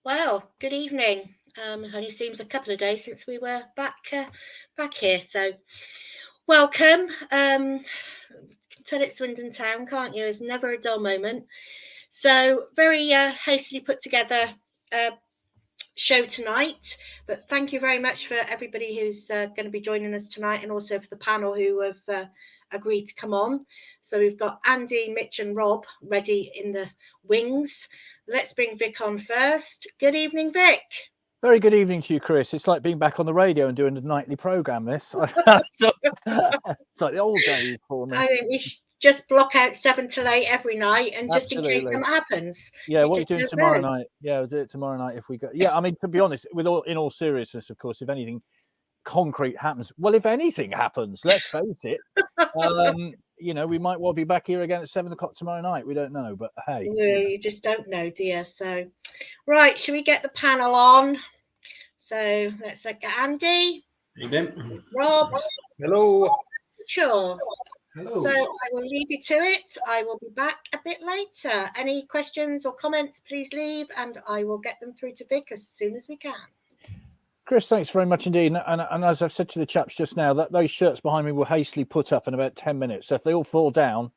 Well, good evening. Only seems a couple of days since we were back here. So, welcome. Tell it Swindon Town, can't you? It's never a dull moment. So, very hastily put together show tonight. But thank you very much for everybody who's going to be joining us tonight, and also for the panel who have agreed to come on. So we've got Andy, Mitch, and Rob ready in the wings. Let's bring Vic on first. Good evening, Vic. Very good evening to you, Chris. It's like being back on the radio and doing a nightly programme, this. It's like the old days for me. I think we should just block out 7 till 8 every night, and just in case something happens. Yeah, what are you doing tomorrow night? Yeah, we'll do it tomorrow night if we go. Yeah, I mean, to be honest, in all seriousness, of course, if anything concrete happens, well, if anything happens, let's face it, we might well be back here again at 7 o'clock tomorrow night. We don't know, but hey. You just don't know, dear. So, right, should we get the panel on? So let's get Andy. Evening. Rob. Hello. Sure. Hello. So I will leave you to it. I will be back a bit later. Any questions or comments, please leave, and I will get them through to Vic as soon as we can. Chris, thanks very much indeed. And as I've said to the chaps just now, that those shirts behind me will hastily put up in about 10 minutes. So if they all fall down,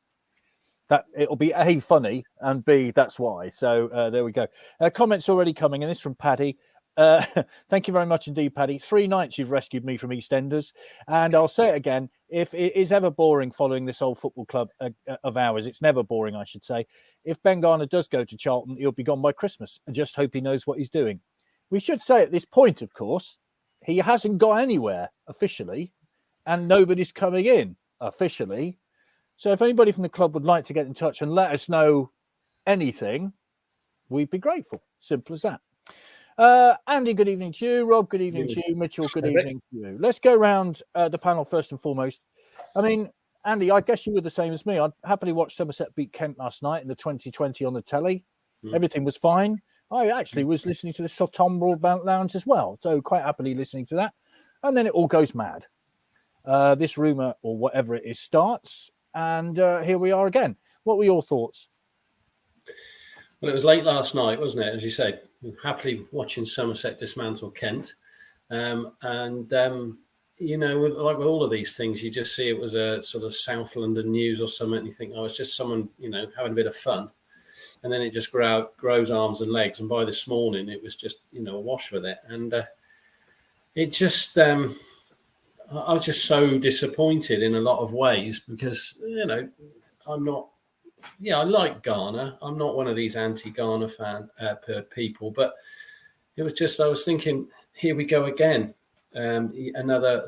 that it'll be A, funny, and B, that's why. So there we go. Comments already coming in. This from Paddy. Thank you very much indeed, Paddy. 3 nights you've rescued me from EastEnders. And I'll say it again, if it is ever boring following this old football club of ours, it's never boring, I should say. If Ben Garner does go to Charlton, he'll be gone by Christmas. I just hope he knows what he's doing. We should say at this point, of course, he hasn't got anywhere officially, and nobody's coming in officially. So if anybody from the club would like to get in touch and let us know anything, we'd be grateful. Simple as that. Andy, good evening to you. Rob, good evening to you. Mitchell, good evening to you. Let's go round the panel first and foremost. I mean, Andy, I guess you were the same as me. I'd happily watched Somerset beat Kent last night in the 2020 on the telly. Everything was fine. I actually was listening to the Soton Broadband Lounge as well, so quite happily listening to that. And then it all goes mad. This rumour, or whatever it is, starts, and here we are again. What were your thoughts? Well, it was late last night, wasn't it? As you say, happily watching Somerset dismantle Kent. With all of these things, you just see it was a sort of South London news or something, and you think, oh, it's just someone, having a bit of fun. And then it just grows arms and legs. And by this morning, it was just, awash with it. And it just, I was just so disappointed in a lot of ways because, I'm not, I like Garner. I'm not one of these anti-Garner fan people, but it was just, I was thinking, here we go again. Another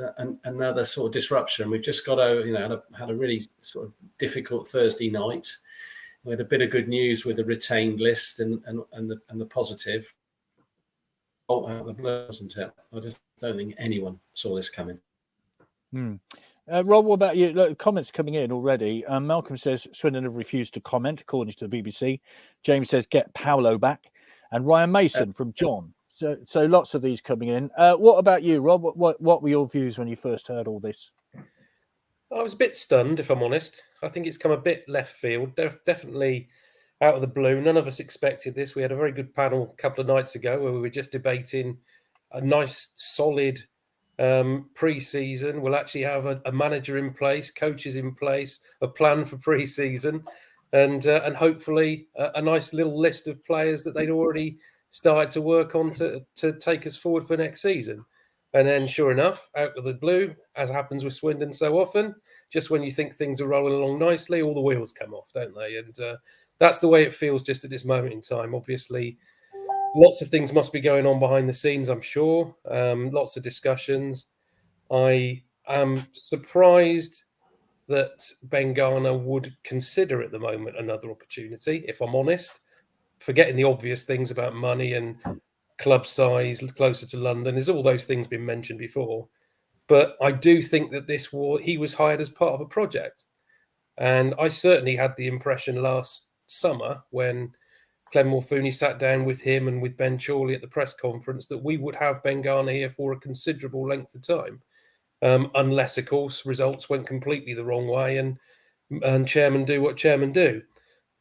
sort of disruption. We've just got had a really sort of difficult Thursday night. We had a bit of good news with the retained list and the positive. Oh, out of the blue, wasn't it? I just don't think anyone saw this coming. Rob, what about you? Look, comments coming in already. Malcolm says Swindon have refused to comment, according to the BBC. James says get Paolo back, and Ryan Mason from John. So lots of these coming in. What about you, Rob? What were your views when you first heard all this? I was a bit stunned, if I'm honest. I think it's come a bit left field, definitely out of the blue. None of us expected this. We had a very good panel a couple of nights ago where we were just debating a nice, solid pre-season. We'll actually have a manager in place, coaches in place, a plan for pre-season, and hopefully a nice little list of players that they'd already started to work on to take us forward for next season. And then, sure enough, out of the blue, as happens with Swindon so often, just when you think things are rolling along nicely, all the wheels come off, don't they? And that's the way it feels just at this moment in time. Obviously, lots of things must be going on behind the scenes, I'm sure. Lots of discussions. I am surprised that Ben Garner would consider at the moment another opportunity, if I'm honest. Forgetting the obvious things about money and club size, closer to London. There's all those things been mentioned before. But I do think that he was hired as part of a project. And I certainly had the impression last summer when Clem Morfuni sat down with him and with Ben Chorley at the press conference that we would have Ben Garner here for a considerable length of time. Unless, of course, results went completely the wrong way and chairmen do what chairmen do.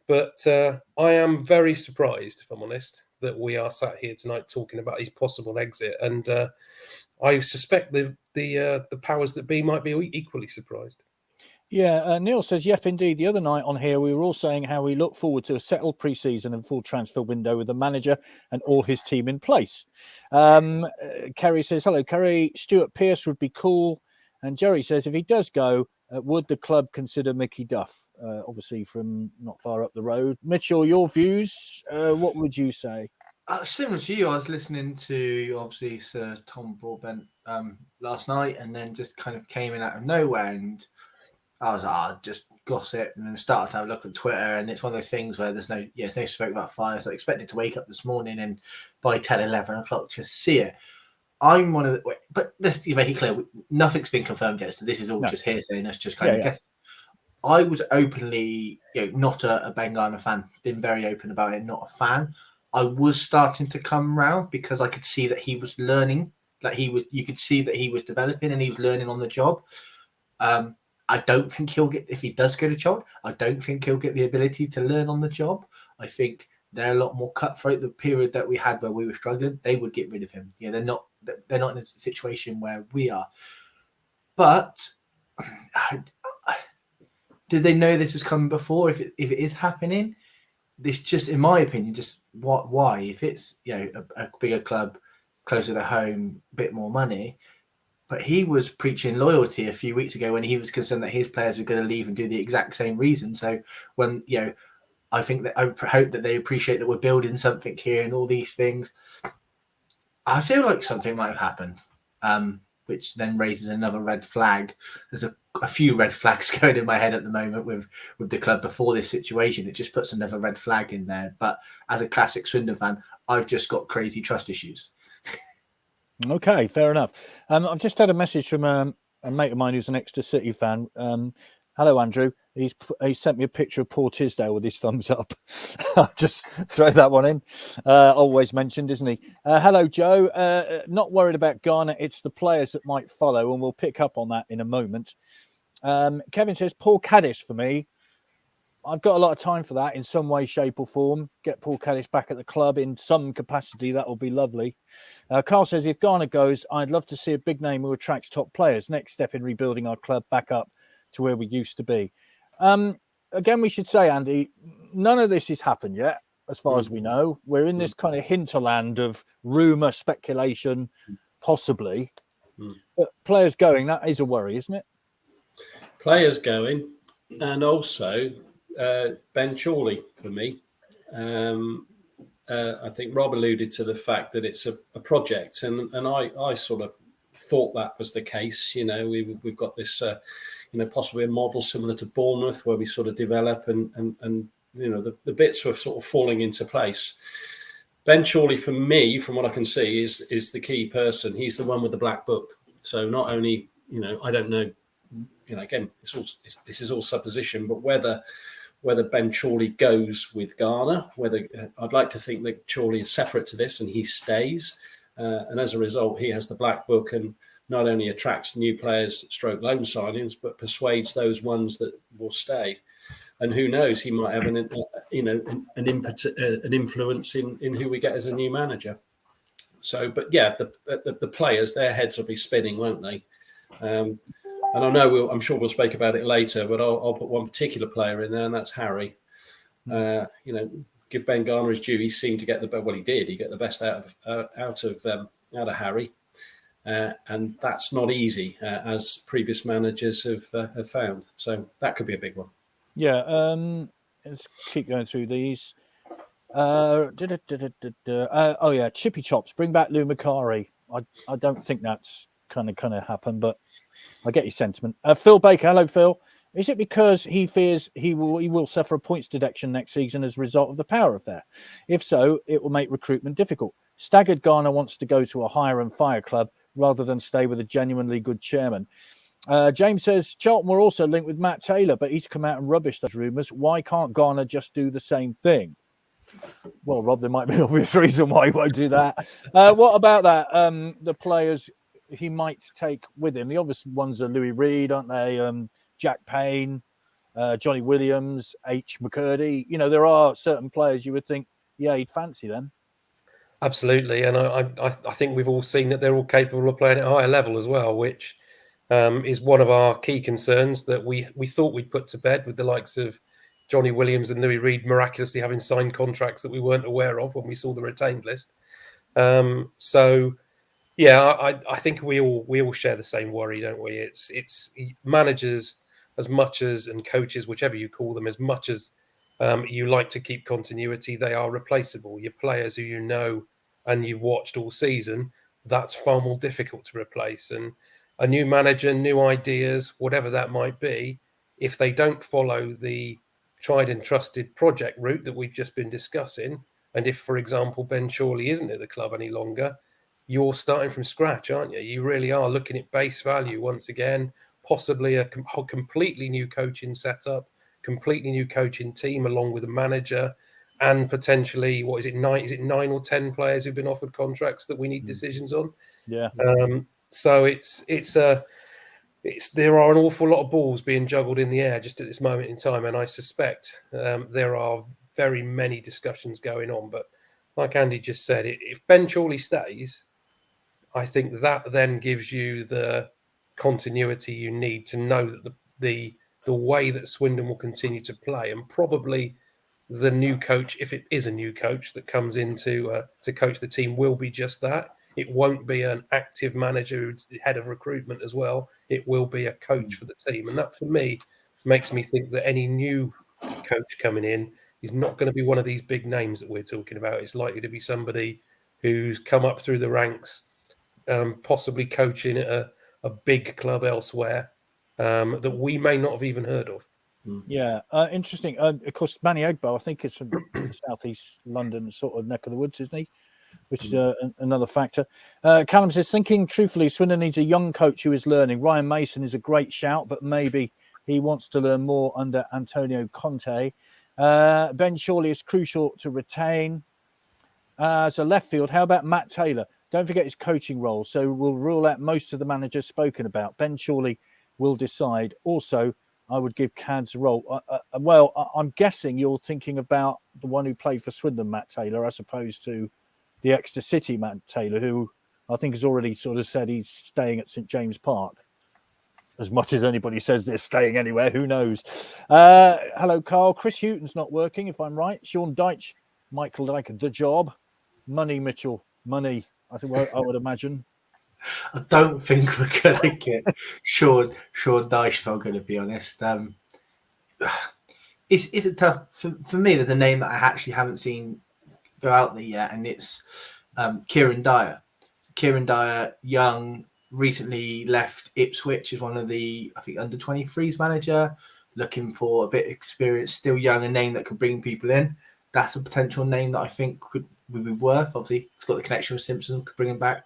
But I am very surprised, if I'm honest, that we are sat here tonight talking about his possible exit, and I suspect the powers that be might be equally surprised. Yeah, Neil says, yep, indeed. The other night on here, we were all saying how we look forward to a settled pre-season and full transfer window with the manager and all his team in place. Kerry says, hello, Kerry. Stuart Pearce would be cool. And Jerry says, if he does go, would the club consider Mickey Duff? Obviously from not far up the road. Mitchell, your views, what would you say? Similar to you, I was listening to, obviously, Sir Tom Broadbent last night, and then just kind of came in out of nowhere, and I was like, just gossip, and then started to have a look at Twitter, and it's one of those things where there's no smoke without fire. So I expected to wake up this morning and by 10, 11 o'clock just see it. I'm one of the, but let's make it clear, nothing's been confirmed yet, so this is all just hearsay, and that's just kind of guessing. I was openly, not a Ben Garner fan, been very open about it, not a fan. I was starting to come round because I could see that he was learning, you could see that he was developing and he was learning on the job. I don't think he'll get, if he does go to Chod, I don't think he'll get the ability to learn on the job. I think they're a lot more cutthroat. The period that we had where we were struggling, they would get rid of him. They're not in a situation where we are. But did they know this was coming before? If it is happening, this just, in my opinion, just why? If it's a bigger club, closer to home, a bit more money. But he was preaching loyalty a few weeks ago when he was concerned that his players were going to leave and do the exact same reason. So when, I think that I hope that they appreciate that we're building something here and all these things. I feel like something might have happened, which then raises another red flag. There's a few red flags going in my head at the moment with the club before this situation. It just puts another red flag in there. But as a classic Swindon fan, I've just got crazy trust issues. Okay, fair enough. I've just had a message from a mate of mine who's an Exeter City fan. Hello, Andrew. He sent me a picture of Paul Tisdale with his thumbs up. I'll just throw that one in. Always mentioned, isn't he? Hello, Joe. Not worried about Garner. It's the players that might follow, and we'll pick up on that in a moment. Kevin says, Paul Caddis for me. I've got a lot of time for that in some way, shape or form. Get Paul Caddis back at the club in some capacity. That will be lovely. Carl says, if Garner goes, I'd love to see a big name who attracts top players. Next step in rebuilding our club back up to where we used to be. Again, we should say, Andy, none of this has happened yet, as far as we know. We're in this kind of hinterland of rumour, speculation, possibly. But players going, that is a worry, isn't it? Players going, and also Ben Chorley for me. I think Rob alluded to the fact that it's a project, and I sort of thought that was the case. We've got this, possibly a model similar to Bournemouth where we sort of develop and the bits were sort of falling into place. Ben Chorley, for me, from what I can see, is the key person. He's the one with the black book. So not only, I don't know, again, this is all supposition, but whether Ben Chorley goes with Garner, I'd like to think that Chorley is separate to this and he stays. And as a result, he has the black book and not only attracts new players, stroke loan signings, but persuades those ones that will stay. And who knows, he might have an influence in who we get as a new manager. So, but yeah, the players, their heads will be spinning, won't they? And I know I'm sure we'll speak about it later, but I'll put one particular player in there, and that's Harry. Give Ben Garner his due. He seemed to get he did. He got the best out of Harry, and that's not easy, as previous managers have found. So that could be a big one. Yeah. Let's keep going through these. Oh yeah, Chippy Chops. Bring back Lou Macari. I don't think that's kind of happen, but I get your sentiment. Phil Baker. Hello, Phil. Is it because he fears he will suffer a points deduction next season as a result of the power affair? If so, it will make recruitment difficult. Staggered Garner wants to go to a hire and fire club rather than stay with a genuinely good chairman. James says Charlton were also linked with Matt Taylor, but he's come out and rubbished those rumours. Why can't Garner just do the same thing? Well, Rob, there might be an obvious reason why he won't do that. What about that? The players he might take with him. The obvious ones are Louis Reed, aren't they? Jack Payne, Johnny Williams, H. McCurdy. There are certain players you would think, yeah, he'd fancy them. Absolutely, and I think we've all seen that they're all capable of playing at a higher level as well, which is one of our key concerns that we thought we'd put to bed with the likes of Johnny Williams and Louis Reed miraculously having signed contracts that we weren't aware of when we saw the retained list. So yeah, I think we all share the same worry, don't we? It's managers as much as, and coaches, whichever you call them, as much as you like to keep continuity, they are replaceable. Your players who you know and you've watched all season, that's far more difficult to replace. And a new manager, new ideas, whatever that might be, if they don't follow the tried and trusted project route that we've just been discussing, and if, for example, Ben Chorley isn't at the club any longer, you're starting from scratch, aren't you? You really are looking at base value once again, possibly a completely new coaching setup, completely new coaching team along with a manager, and potentially what is it, 9? Is it 9 or 10 players who've been offered contracts that we need decisions on? Yeah. So there are an awful lot of balls being juggled in the air just at this moment in time, and I suspect there are very many discussions going on. But like Andy just said, if Ben Chorley stays, I think that then gives you the continuity you need to know that the way that Swindon will continue to play, and probably the new coach, if it is a new coach that comes in to coach the team, will be just that. It won't be an active manager who's head of recruitment as well. It will be a coach for the team, and that for me makes me think that any new coach coming in is not going to be one of these big names that we're talking about. It's likely to be somebody who's come up through the ranks, possibly coaching at a big club elsewhere that we may not have even heard of. Yeah, interesting. Of course, Manny Ogbo, I think it's from southeast London, sort of neck of the woods, isn't he? Which is another factor. Callum says, thinking truthfully, Swindon needs a young coach who is learning. Ryan Mason is a great shout, but maybe he wants to learn more under Antonio Conte. Ben Chorley is crucial to retain. So left field, how about Matt Taylor? Don't forget his coaching role. So we'll rule out most of the managers spoken about. Ben Chorley will decide. Also, I would give Cad's role. I'm guessing you're thinking about the one who played for Swindon, Matt Taylor, as opposed to the Exeter City Matt Taylor, who I think has already sort of said he's staying at St James Park. As much as anybody says they're staying anywhere, who knows? Hello, Carl. Chris Houghton's not working, if I'm right. Sean Deitch might like the job. Money, Mitchell. Money. I think I would imagine. I don't think we're going to get Sean Dyche, if I'm going to be honest. It's a tough for me. There's a name that I actually haven't seen go out there yet, and it's Kieran Dyer. Kieran Dyer, young, recently left Ipswich, is one of the, I think, under 23s manager, looking for a bit of experience, still young, a name that could bring people in. That's a potential name that I think would be worth. Obviously, it's got the connection with Simpson, could bring him back.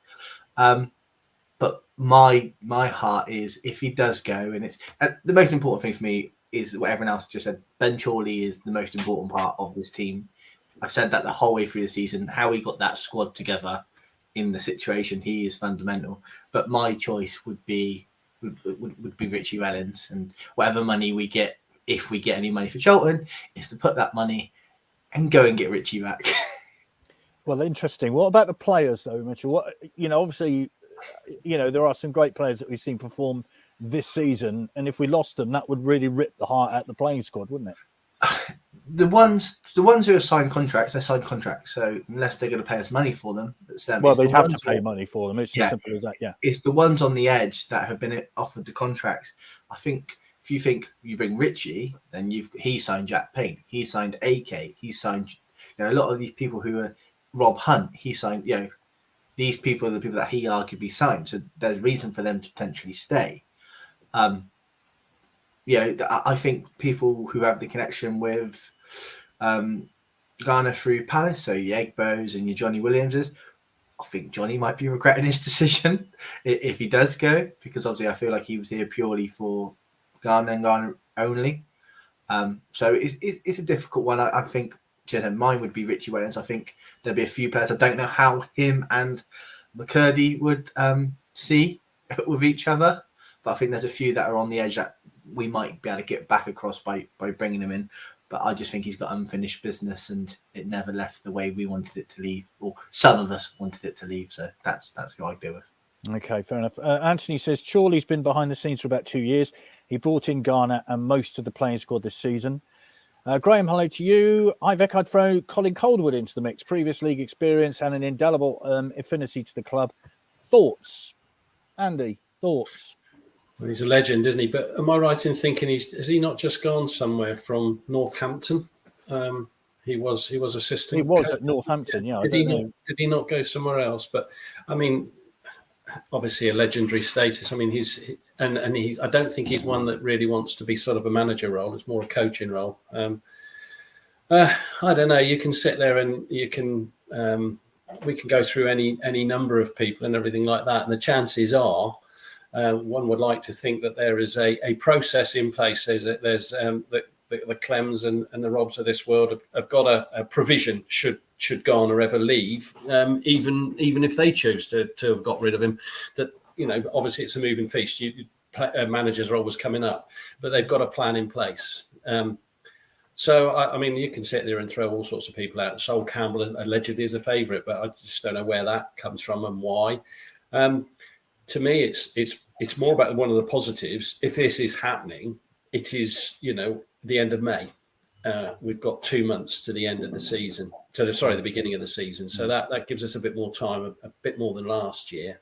But my heart is, if he does go, and it's the most important thing for me is what everyone else just said. Ben Chorley is the most important part of this team. I've said that the whole way through the season. How he got that squad together in the situation, he is fundamental. But my choice would be Richie Wellens, and whatever money we get, if we get any money for Charlton, is to put that money and go and get Richie back. Well, interesting. What about the players, though, Mitchell? What, obviously, there are some great players that we've seen perform this season, and if we lost them, that would really rip the heart out of the playing squad, wouldn't it? The ones who have signed contracts, they signed contracts. So unless they're going to pay us money for them, it's them. Well, they'd have to pay money for them. It's as simple as that. Yeah, it's the ones on the edge that have been offered the contracts. I think if you think you bring Richie, then he signed Jack Payne, he signed AK, he signed a lot of these people who are Rob Hunt. He signed these people are the people that he arguably signed. So there's reason for them to potentially stay. I think people who have the connection with Ghana through Palace, so your Egbos and your Johnny Williamses, I think Johnny might be regretting his decision if he does go, because obviously I feel like he was here purely for Ghana and Ghana only. So it's a difficult one. I think mine would be Richie Wellens. I think there'll be a few players. I don't know how him and McCurdy would see with each other, but I think there's a few that are on the edge that we might be able to get back across by bringing them in. But I just think he's got unfinished business, and it never left the way we wanted it to leave, or some of us wanted it to leave. So that's who I go with. Okay, fair enough. Anthony says Chorley's been behind the scenes for about 2 years. He brought in Garner and most of the playing squad this season. Graham, hello to you. Ivek, I'd throw Colin Coldwood into the mix. Previous league experience and an indelible affinity to the club. Thoughts? Andy, thoughts? Well, he's a legend, isn't he? But am I right in thinking has he not just gone somewhere from Northampton? He was assistant. He was at Northampton, yeah. Did he not go somewhere else? But I mean, obviously a legendary status. I mean, he's. I don't think he's one that really wants to be sort of a manager role. It's more a coaching role. I don't know. You can sit there and you can. We can go through any number of people and everything like that, and the chances are, one would like to think that there is a process in place. There's the Clems and the Robs of this world have got a provision should Garner ever leave, even if they choose to have got rid of him. That, you know, obviously it's a moving feast. Managers are always coming up, but they've got a plan in place. So, I mean, you can sit there and throw all sorts of people out. Sol Campbell allegedly is a favourite, but I just don't know where that comes from and why. To me, it's more about one of the positives. If this is happening, it is, you know, the end of May. We've got 2 months to the end of the season. The beginning of the season. So that gives us a bit more time, a bit more than last year.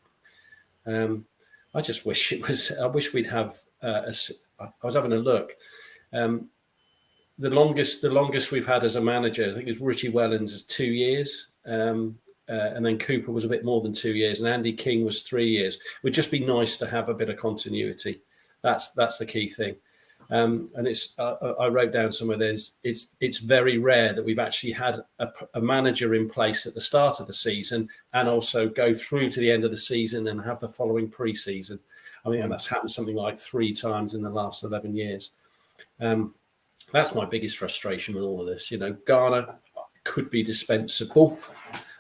I just wish it was. I wish we'd have. I was having a look. The longest we've had as a manager, I think, is Richie Wellens, is 2 years, and then Cooper was a bit more than 2 years, and Andy King was 3 years. It would just be nice to have a bit of continuity. That's the key thing. And it's I wrote down some of this. It's very rare that we've actually had a manager in place at the start of the season and also go through to the end of the season and have the following pre-season. I mean, that's happened something like 3 times in the last 11 years. That's my biggest frustration with all of this. You know, Garner could be dispensable.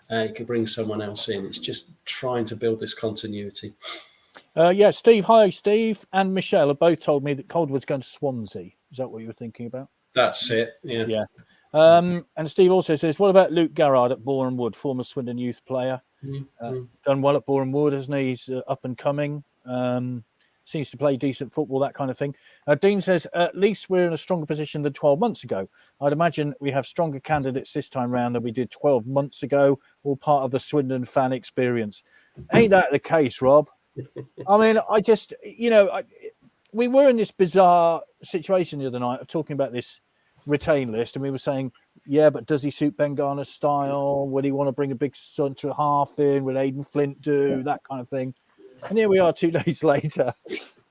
You could bring someone else in. It's just trying to build this continuity. Yeah, Steve. Hi, Steve and Michelle have both told me that Coldwood's going to Swansea. Is that what you were thinking about? That's it. Yeah. Yeah. And Steve also says, what about Luke Garrard at Boreham Wood, former Swindon youth player? Done well at Boreham Wood, hasn't he? He's up and coming. Seems to play decent football, that kind of thing. Dean says, at least we're in a stronger position than 12 months ago. I'd imagine we have stronger candidates this time round than we did 12 months ago, all part of the Swindon fan experience. Ain't that the case, Rob? I mean, I just, you know, we were in this bizarre situation the other night of talking about this retain list, and we were saying, yeah, but does he suit Ben Garner's style? Would he want to bring a big centre half in? Would Aidan Flint do? That kind of thing. And here we are 2 days later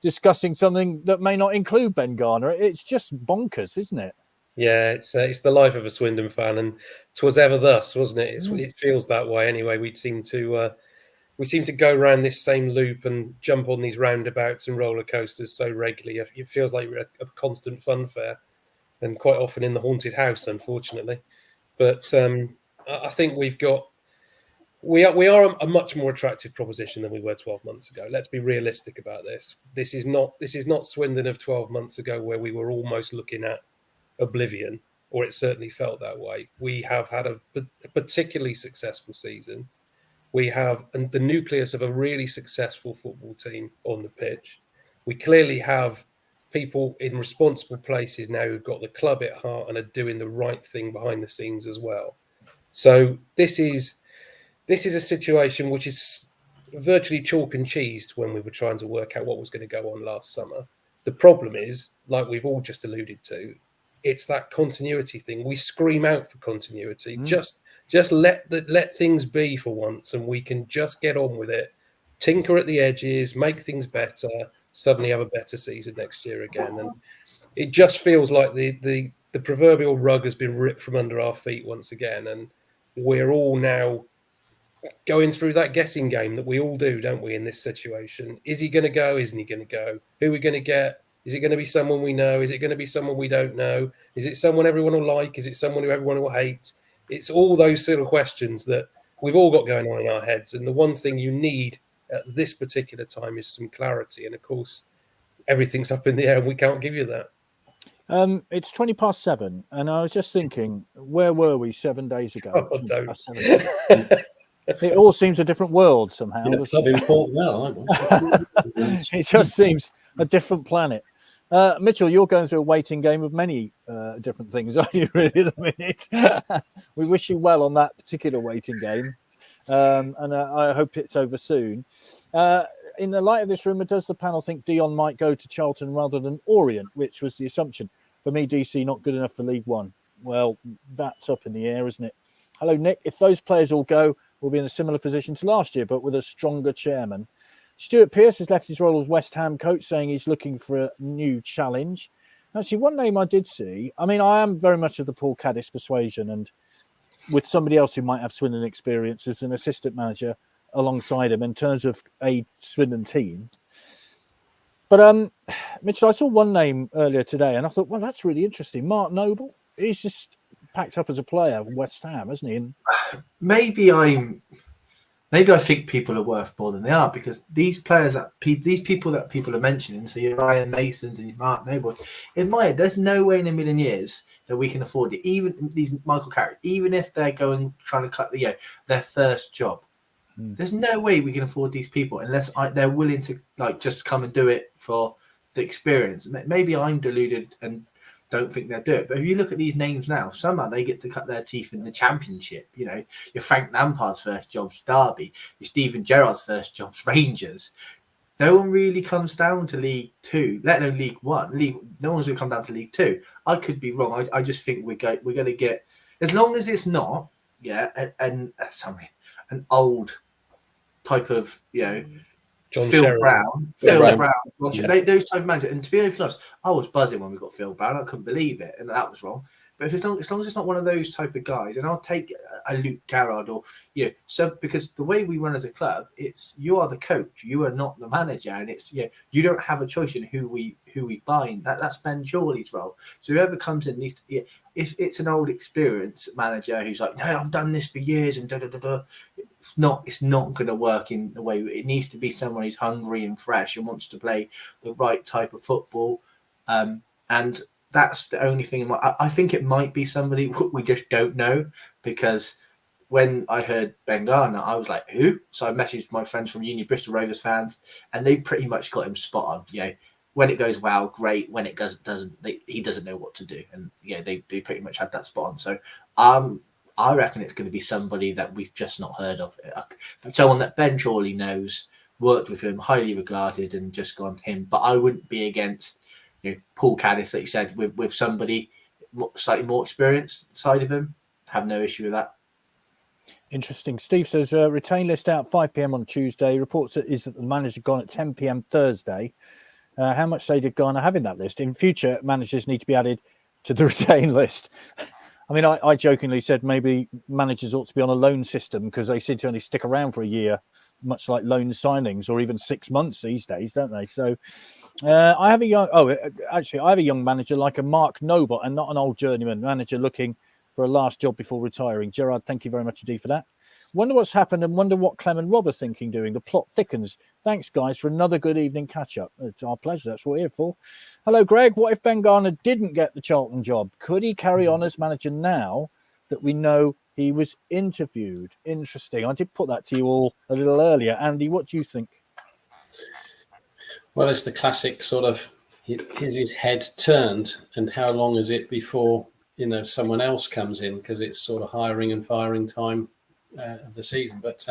discussing something that may not include Ben Garner. It's just bonkers, isn't it? Yeah, it's the life of a Swindon fan, and 'twas ever thus, wasn't it? It feels that way anyway. We seem to go around this same loop and jump on these roundabouts and roller coasters so regularly. It feels like we're a constant fun fair, and quite often in the haunted house, unfortunately. But I think we are a much more attractive proposition than we were 12 months ago. Let's be realistic about this. This is not Swindon of 12 months ago, where we were almost looking at oblivion, or it certainly felt that way. We have had a particularly successful season. We have the nucleus of a really successful football team on the pitch. We clearly have people in responsible places now who've got the club at heart and are doing the right thing behind the scenes as well. So this is a situation which is virtually chalk and cheese when we were trying to work out what was going to go on last summer. The problem is, like we've all just alluded to, it's that continuity thing. We scream out for continuity. Just let things be for once, and we can just get on with it. Tinker at the edges, make things better. Suddenly have a better season next year again, and it just feels like the proverbial rug has been ripped from under our feet once again, and we're all now going through that guessing game that we all do, don't we, in this situation? Is he going to go? Isn't he going to go? Who are we going to get? Is it going to be someone we know? Is it going to be someone we don't know? Is it someone everyone will like? Is it someone who everyone will hate? It's all those sort of questions that we've all got going on in our heads. And the one thing you need at this particular time is some clarity. And of course, everything's up in the air and we can't give you that. It's 7:20, and I was just thinking, where were we 7 days ago? Oh, 7. It all seems a different world somehow. Yeah, club in Port Vale, I was. It just seems a different planet. Mitchell, you're going through a waiting game of many different things, are you really at the minute? We wish you well on that particular waiting game. And I hope it's over soon. In the light of this rumour, does the panel think Dion might go to Charlton rather than Orient, which was the assumption? For me, DC not good enough for League One. Well, that's up in the air, isn't it? Hello, Nick. If those players all go, we'll be in a similar position to last year, but with a stronger chairman. Stuart Pearce has left his role as West Ham coach, saying he's looking for a new challenge. Actually, one name I did see, I mean, I am very much of the Paul Caddis persuasion, and with somebody else who might have Swindon experience as an assistant manager alongside him in terms of a Swindon team. But Mitchell, I saw one name earlier today and I thought, well, that's really interesting. Mark Noble, he's just packed up as a player at West Ham, hasn't he? And maybe I think people are worth more than they are, because these players these people that people are mentioning, so your Ryan Masons and your Mark Noble, there's no way in a million years that we can afford it. Even these Michael Carrick, even if they're trying to cut their first job, there's no way we can afford these people unless they're willing to just come and do it for the experience. Maybe I'm deluded and don't think they'll do it, but if you look at these names now, somehow they get to cut their teeth in the Championship. Your Frank Lampard's first job's Derby, your Steven Gerrard's first job's Rangers. No one really comes down to League Two, let alone League One. No one's going to come down to League Two. I could be wrong. I just think we're going to get, as long as it's not, an old type of, John Phil Sheridan. Brown, Phil Brown. Those type of managers. And to be honest, I was buzzing when we got Phil Brown. I couldn't believe it, and that was wrong. But as long as it's not one of those type of guys, and I'll take a Luke Garrard or because the way we run as a club, it's you are the coach, you are not the manager, and it's you don't have a choice in who we buy. That's Ben Chorley's role. So whoever comes in needs to. If it's an old experienced manager who's like, no, I've done this for years and it's not going to work in the way it needs to be. Someone who's hungry and fresh and wants to play the right type of football, and that's the only thing. I think it might be somebody we just don't know, because when I heard Ben Garner, I was like, who? So I messaged my friends from uni, Bristol Rovers fans, and they pretty much got him spot on. When it goes well, great. When it doesn't, he doesn't know what to do. And they pretty much had that spot on. So I reckon it's going to be somebody that we've just not heard of. Someone that Ben Chorley knows, worked with him, highly regarded, and just gone him. But I wouldn't be against Paul Caddis, like you said, with somebody slightly more experienced side of him. Have no issue with that. Interesting. Steve says, retain list out 5 p.m. on Tuesday. Reports is that the manager gone at 10 p.m. Thursday. How much say did Garner have in that list? In future, managers need to be added to the retain list. I mean, I jokingly said maybe managers ought to be on a loan system because they seem to only stick around for a year, much like loan signings, or even 6 months these days, don't they? So I have a young manager like a Mark Noble, and not an old journeyman manager looking for a last job before retiring. Gerard, thank you very much indeed for that. Wonder what's happened and wonder what Clem and Rob are thinking doing. The plot thickens. Thanks, guys, for another good evening catch-up. It's our pleasure. That's what we're here for. Hello, Greg. What if Ben Garner didn't get the Charlton job? Could he carry on as manager now that we know he was interviewed? Interesting. I did put that to you all a little earlier. Andy, what do you think? Well, it's the classic sort of, is his head turned, and how long is it before someone else comes in, because it's sort of hiring and firing time of the season. But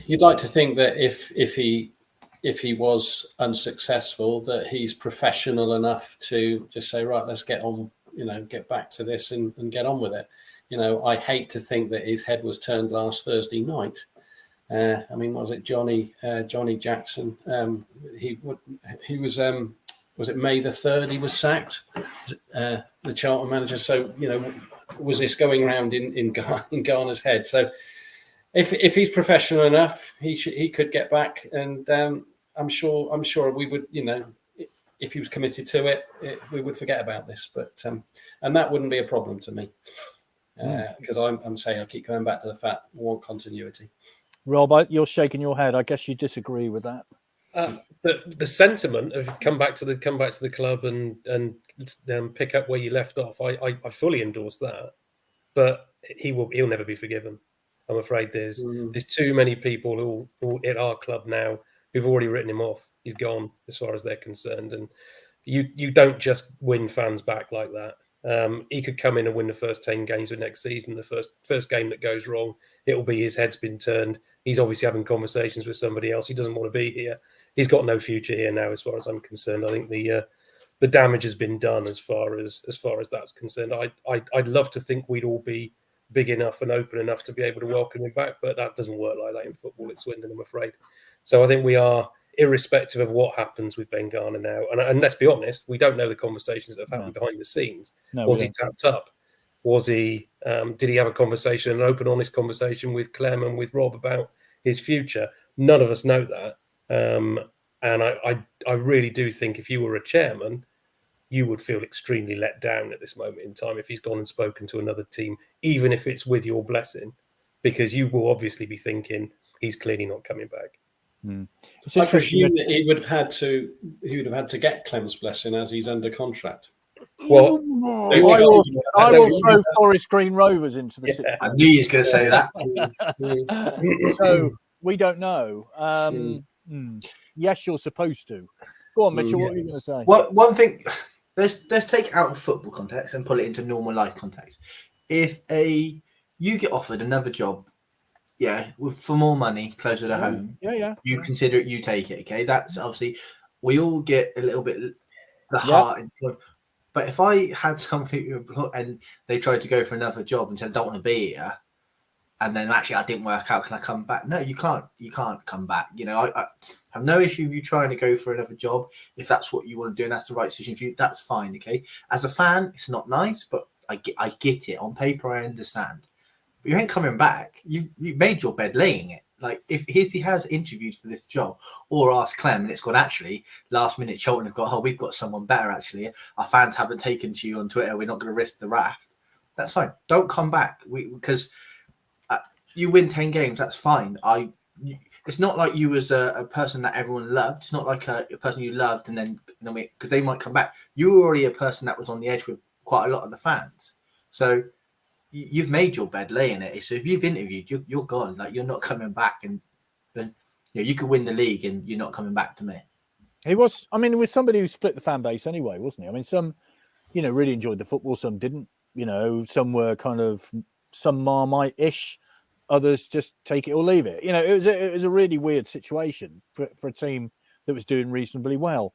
you'd like to think that if he was unsuccessful, that he's professional enough to just say, right, let's get on, get back to this and get on with it. I hate to think that his head was turned last Thursday night. I mean, was it Johnny Jackson? He was it May the 3rd he was sacked, the Charlton manager. So, was this going around in Garner's head? So if he's professional enough, he could get back. And I'm sure we would, if he was committed to it, we would forget about this. But and that wouldn't be a problem to me, because I'm saying I keep coming back to the fact I want continuity. Rob, you're shaking your head. I guess you disagree with that. The sentiment of come back to the club and pick up where you left off, I fully endorse that. But he'll never be forgiven. I'm afraid there's too many people who at our club now who've already written him off. He's gone as far as they're concerned, and you don't just win fans back like that. He could come in and win the first 10 games of next season. The first game that goes wrong, it'll be his head's been turned. He's obviously having conversations with somebody else. He doesn't want to be here. He's got no future here now, as far as I'm concerned. I think the damage has been done as far as that's concerned. I'd love to think we'd all be big enough and open enough to be able to welcome him back, but that doesn't work like that in football. It's Swindon, I'm afraid. So I think we are, irrespective of what happens with Ben Garner now, and let's be honest, we don't know the conversations that have happened behind the scenes. No, was he tapped up? Was he? Did he have a conversation, an open, honest conversation with Clem and with Rob about his future? None of us know that, and I really do think if you were a chairman, you would feel extremely let down at this moment in time if he's gone and spoken to another team, even if it's with your blessing, because you will obviously be thinking he's clearly not coming back. I presume that he would have had to get Clem's blessing as he's under contract. Well, I will throw Forest Green Rovers into the situation. I knew you was going to say that. So we don't know. Yes, you're supposed to. Go on, Mitchell. What were you going to say? Well, one thing, let's take it out of football context and put it into normal life context. If you get offered another job, for more money, closer to home, you consider it, you take it. Okay, that's obviously we all get a little bit the heart. But if I had somebody and they tried to go for another job and said, "I don't want to be here," and then actually I didn't work out, can I come back? No, you can't. You can't come back. You know, I have no issue with you trying to go for another job if that's what you want to do and that's the right decision for you. That's fine. Okay, as a fan, it's not nice, but I get it. On paper, I understand. But you ain't coming back. You've made your bed laying it. Like, if he has interviewed for this job or asked Clem and it's gone, actually, last minute Cheltenham have got, we've got someone better, actually. Our fans haven't taken to you on Twitter. We're not going to risk the raft. That's fine. Don't come back. Because you win 10 games. That's fine. It's not like you was a person that everyone loved. It's not like a person you loved and then because they might come back. You were already a person that was on the edge with quite a lot of the fans. So you've made your bed laying it. So if you've interviewed, you're gone. Like, you're not coming back, and you could win the league, and you're not coming back to me. He was. I mean, he was somebody who split the fan base anyway, wasn't he? I mean, some, really enjoyed the football, some didn't. Some were kind of some Marmite-ish, others just take it or leave it. It was a really weird situation for a team that was doing reasonably well.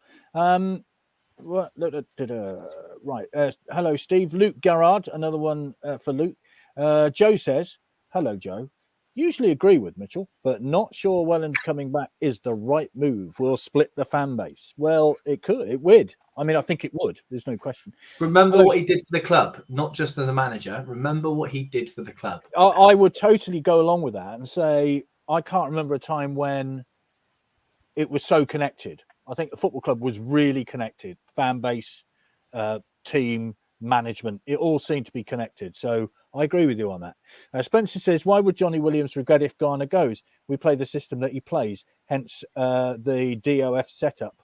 Right. Hello, Steve. Luke Garrard, another one for Luke. Joe says, hello, Joe. Usually agree with Mitchell, but not sure Welland's coming back is the right move. Will split the fan base. Well, it could. It would. I mean, I think it would. There's no question. Remember what he did for the club, not just as a manager. Remember what he did for the club. I would totally go along with that and say, I can't remember a time when it was so connected. I think the football club was really connected. Fan base, team, management, it all seemed to be connected. So I agree with you on that. Spencer says, why would Johnny Williams regret if Garner goes? We play the system that he plays, hence the DOF setup,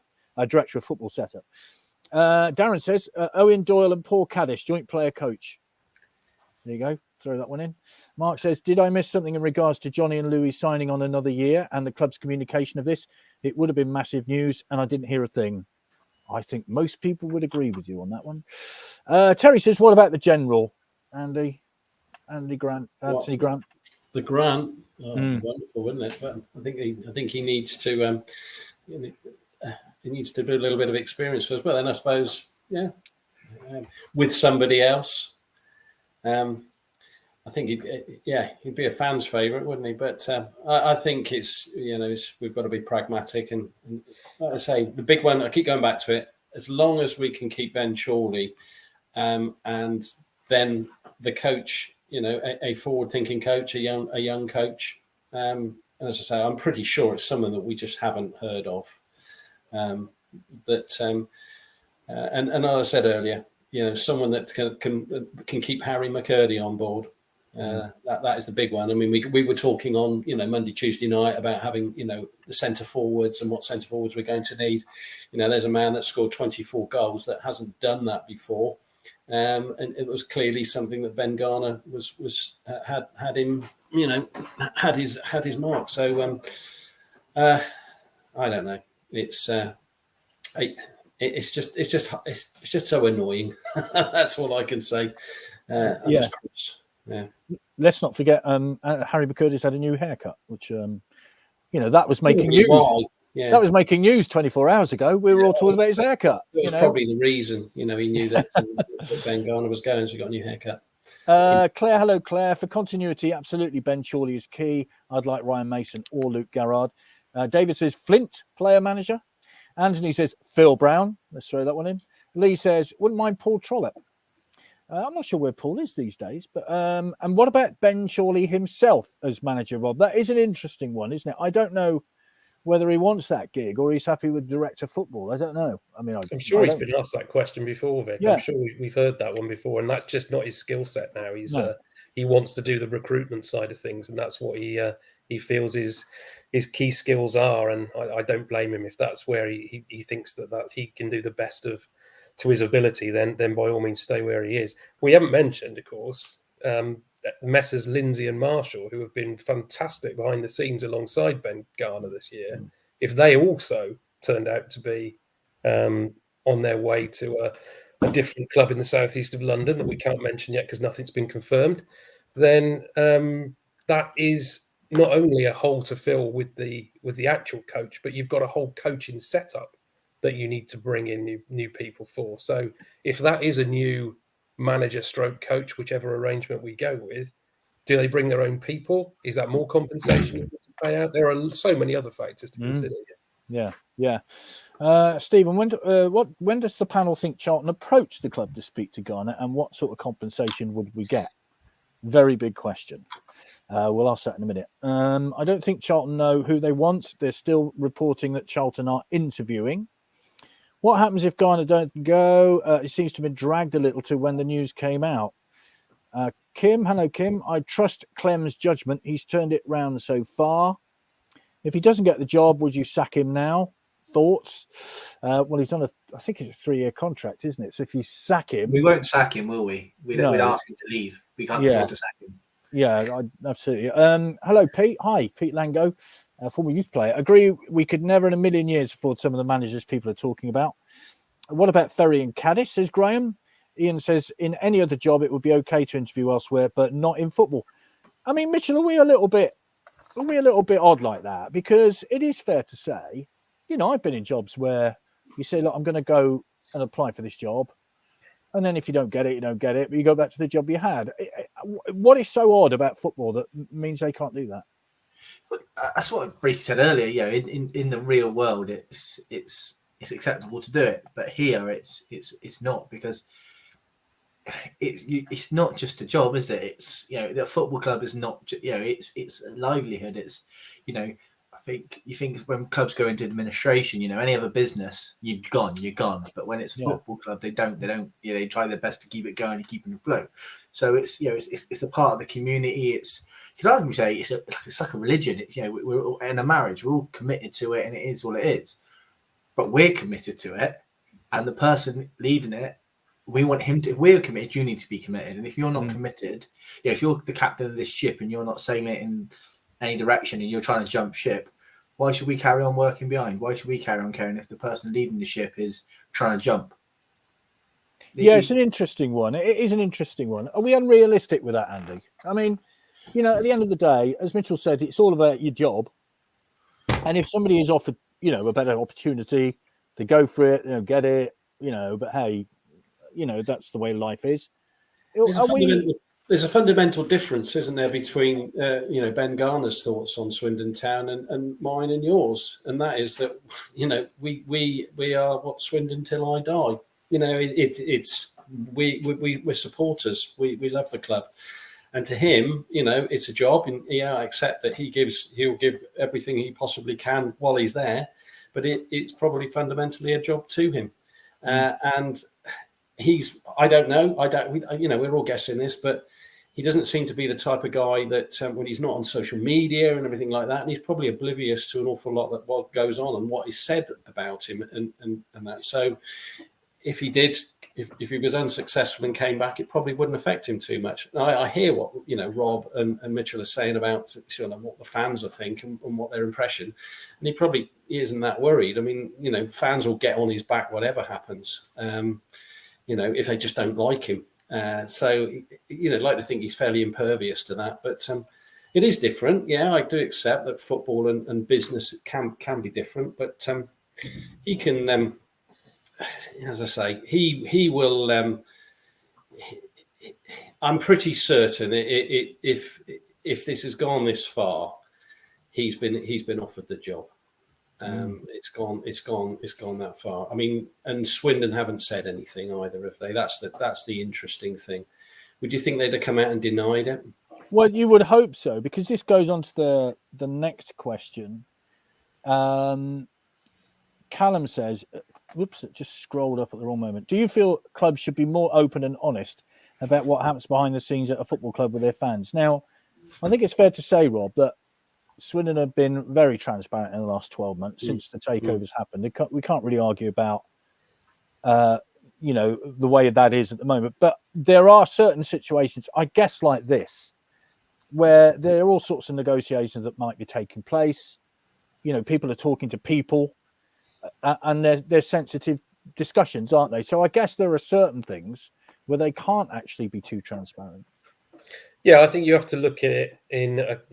director of football setup. Darren says, Owen Doyle and Paul Caddish, joint player coach. There you go. Throw that one in. Mark says, did I miss something in regards to Johnny and Louis signing on another year and the club's communication of this? It would have been massive news and I didn't hear a thing. I think most people would agree with you on that one. Terry says, what about the general? Anthony Grant. The Grant. Wonderful, wouldn't it? But I think he needs to he needs to do a little bit of experience first. Well, then I suppose, with somebody else. I think he'd be a fan's favourite, wouldn't he? But I think we've got to be pragmatic and like I say, the big one. I keep going back to it. As long as we can keep Ben Chorley, and then the coach, a forward-thinking coach, a young coach, and as I say, I'm pretty sure it's someone that we just haven't heard of. And as I said earlier, someone that can keep Harry McCurdy on board. That is the big one. I mean, we were talking on Monday, Tuesday night about having the centre forwards and what centre forwards we're going to need. There's a man that scored 24 goals that hasn't done that before, and it was clearly something that Ben Garner had him had his mark. So I don't know. It's just so annoying. That's all I can say. Just cross. Yeah. Let's not forget Harry McCurdy's had a new haircut, which that was making news. Yeah. That was making news 24 hours ago. We were all talking about his haircut. It was probably the reason. He knew that Ben Garner was going, so he got a new haircut. Claire, hello Claire. For continuity, absolutely Ben Chorley is key. I'd like Ryan Mason or Luke Garrard. David says Flint, player manager. Anthony says Phil Brown. Let's throw that one in. Lee says wouldn't mind Paul Trollope. I'm not sure where Paul is these days, but and what about Ben Chorley himself as manager, Rob? That is an interesting one, isn't it? I don't know whether he wants that gig or he's happy with director football. I don't know. I mean, I'm sure he's been asked that question before, Vic. Yeah. I'm sure we've heard that one before, and that's just not his skill set now. He wants to do the recruitment side of things, and that's what he feels his key skills are. And I don't blame him if that's where he thinks that he can do the best of to his ability. Then by all means stay where he is. We haven't mentioned, of course, Messrs Lindsay and Marshall, who have been fantastic behind the scenes alongside Ben Garner this year. If they also turned out to be on their way to a different club in the southeast of London that we can't mention yet because nothing's been confirmed, then that is not only a hole to fill with the actual coach, but you've got a whole coaching setup that you need to bring in new people for. So if that is a new manager stroke coach, whichever arrangement we go with, do they bring their own people? Is that more compensation to pay out? There are so many other factors to consider. Yeah. Stephen, when does the panel think Charlton approached the club to speak to Garner, and what sort of compensation would we get? Very big question. We'll ask that in a minute. I don't think Charlton know who they want. They're still reporting that Charlton are interviewing. What happens if Garner don't go? It seems to have been dragged a little to when the news came out. Kim, hello, Kim. I trust Clem's judgment. He's turned it round so far. If he doesn't get the job, would you sack him now? Thoughts? Well, he's on I think it's a 3-year contract, isn't it? So if you sack him... We won't sack him, will we? We'd ask him to leave. We can't afford to sack him. Yeah, absolutely. Hello, Pete. Hi, Pete Lango, former youth player. Agree, we could never in a million years afford some of the managers people are talking about. What about Ferry and Caddis, says Graham. Ian says, in any other job, it would be okay to interview elsewhere, but not in football. I mean, Mitchell, are we a little bit odd like that? Because it is fair to say, I've been in jobs where you say, look, I'm going to go and apply for this job. And then if you don't get it, you don't get it, but you go back to the job you had. What is so odd about football that means they can't do that? That's what Bracey said earlier. In the real world, it's acceptable to do it, but here it's not, because it's not just a job, is it? It's the football club is not it's a livelihood. It's I think you think when clubs go into administration, any other business, you're gone. But when it's a football club, they don't. They try their best to keep it going and keep it afloat. So it's it's a part of the community. You could arguably say it's like a religion. It's we're all in a marriage. We're all committed to it, and it is what it is. But we're committed to it, and the person leading it, we want him to. If we're committed, you need to be committed. And if you're not committed, if you're the captain of this ship and you're not sailing it in any direction and you're trying to jump ship, why should we carry on working behind? Why should we carry on caring if the person leading the ship is trying to jump? Yeah, it's an interesting one. It is an interesting one. Are we unrealistic with that, Andy? I mean, at the end of the day, as Mitchell said, it's all about your job. And if somebody is offered, a better opportunity, to go for it, get it, but hey, that's the way life is. There's a fundamental difference, isn't there, between Ben Garner's thoughts on Swindon Town and mine and yours, and that is that we are what Swindon till I die. We're supporters. We love the club, and to him, it's a job, and I accept that he'll give everything he possibly can while he's there, but it's probably fundamentally a job to him, and I don't know. We're all guessing this, but he doesn't seem to be the type of guy that when he's not on social media and everything like that, and he's probably oblivious to an awful lot that what goes on and what is said about him and that. So if he did, if he was unsuccessful and came back, it probably wouldn't affect him too much. Now, I hear what Rob and Mitchell are saying about what the fans will think and what their impression, and he probably isn't that worried. I mean, fans will get on his back whatever happens. If they just don't like him. So like to think he's fairly impervious to that, but it is different. Yeah, I do accept that football and business can be different, but he can. As I say, he will. I'm pretty certain if this has gone this far, he's been offered the job. It's gone that far. I mean, and Swindon haven't said anything either, have they? That's the interesting thing. Would you think they'd have come out and denied it? Well, you would hope so, because this goes on to the next question. Callum says, whoops, it just scrolled up at the wrong moment. Do you feel clubs should be more open and honest about what happens behind the scenes at a football club with their fans? Now, I think it's fair to say, Rob, that Swindon have been very transparent in the last 12 months since the takeovers happened. We can't really argue about, the way that is at the moment. But there are certain situations, I guess, like this, where there are all sorts of negotiations that might be taking place. People are talking to people. And they're sensitive discussions, aren't they? So I guess there are certain things where they can't actually be too transparent. Yeah, I think you have to look at it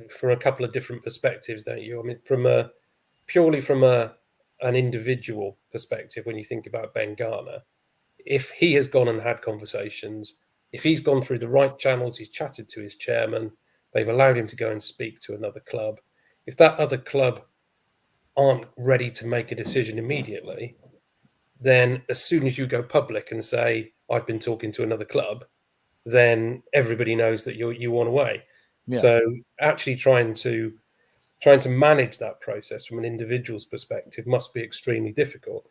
from a couple of different perspectives, don't you? I mean, purely from an individual perspective, when you think about Ben Garner, if he has gone and had conversations, if he's gone through the right channels, he's chatted to his chairman, they've allowed him to go and speak to another club. If that other club aren't ready to make a decision immediately, then as soon as you go public and say, I've been talking to another club, then everybody knows that you want away. Yeah. So actually trying to manage that process from an individual's perspective must be extremely difficult.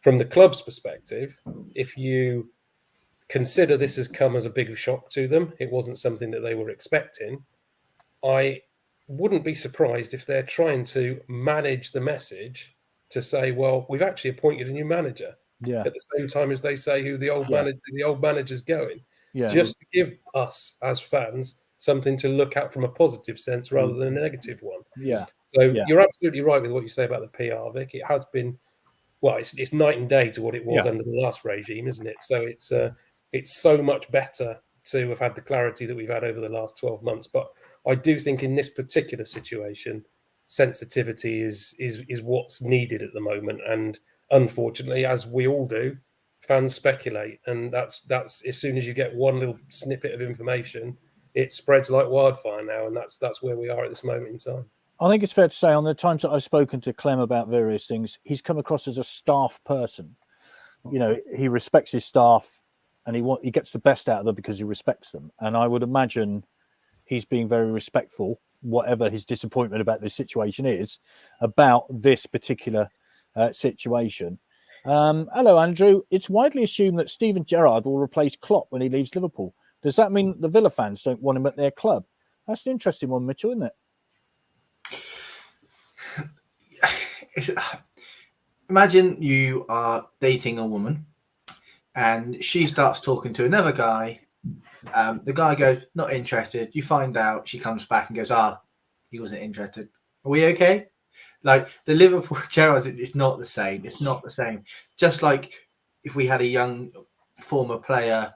From the club's perspective, if you consider this has come as a big shock to them, it wasn't something that they were expecting, I wouldn't be surprised if they're trying to manage the message to say, well, we've actually appointed a new manager. Yeah. At the same time as they say who the old manager's going. Yeah. Just to give us as fans something to look at from a positive sense rather than a negative one. Yeah. So you're absolutely right with what you say about the PR, Vic. It has been, well, it's night and day to what it was under the last regime, isn't it? So it's so much better to have had the clarity that we've had over the last 12 months. But I do think in this particular situation, sensitivity is what's needed at the moment. And unfortunately, as we all do, fans speculate. And that's as soon as you get one little snippet of information, it spreads like wildfire now. And that's where we are at this moment in time. I think it's fair to say on the times that I've spoken to Clem about various things, he's come across as a staff person. He respects his staff and he gets the best out of them because he respects them. And I would imagine he's being very respectful, whatever his disappointment about this situation is, about this particular situation. Hello, Andrew. It's widely assumed that Steven Gerrard will replace Klopp when he leaves Liverpool. Does that mean the Villa fans don't want him at their club? That's an interesting one, Mitchell, isn't it? Imagine you are dating a woman and she starts talking to another guy. The guy goes, not interested. You find out, she comes back and goes, he wasn't interested. Are we okay? Like the Liverpool Gerrards, it's not the same. It's not the same. Just like if we had a young former player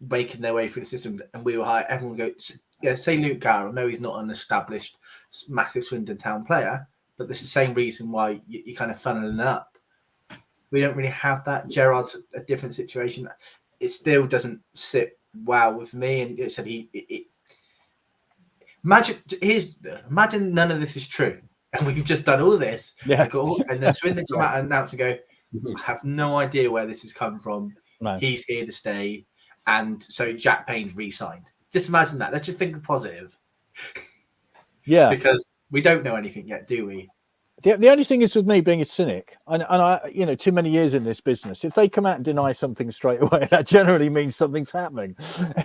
making their way through the system and we were high, everyone would go, say Luke Garrett. No, he's not an established, massive Swindon Town player, but it's the same reason why you kind of funneling up. We don't really have that. Gerrard's a different situation. It still doesn't sit well with me. And it said imagine none of this is true. And we've just done all this. Yeah. And then Swindon come out and announce and go, I have no idea where this has come from. No. He's here to stay. And so Jack Payne's re-signed. Just imagine that. Let's just think of positive. Yeah. Because we don't know anything yet, do we? The only thing is with me being a cynic, and I, you know, too many years in this business, if they come out and deny something straight away, that generally means something's happening.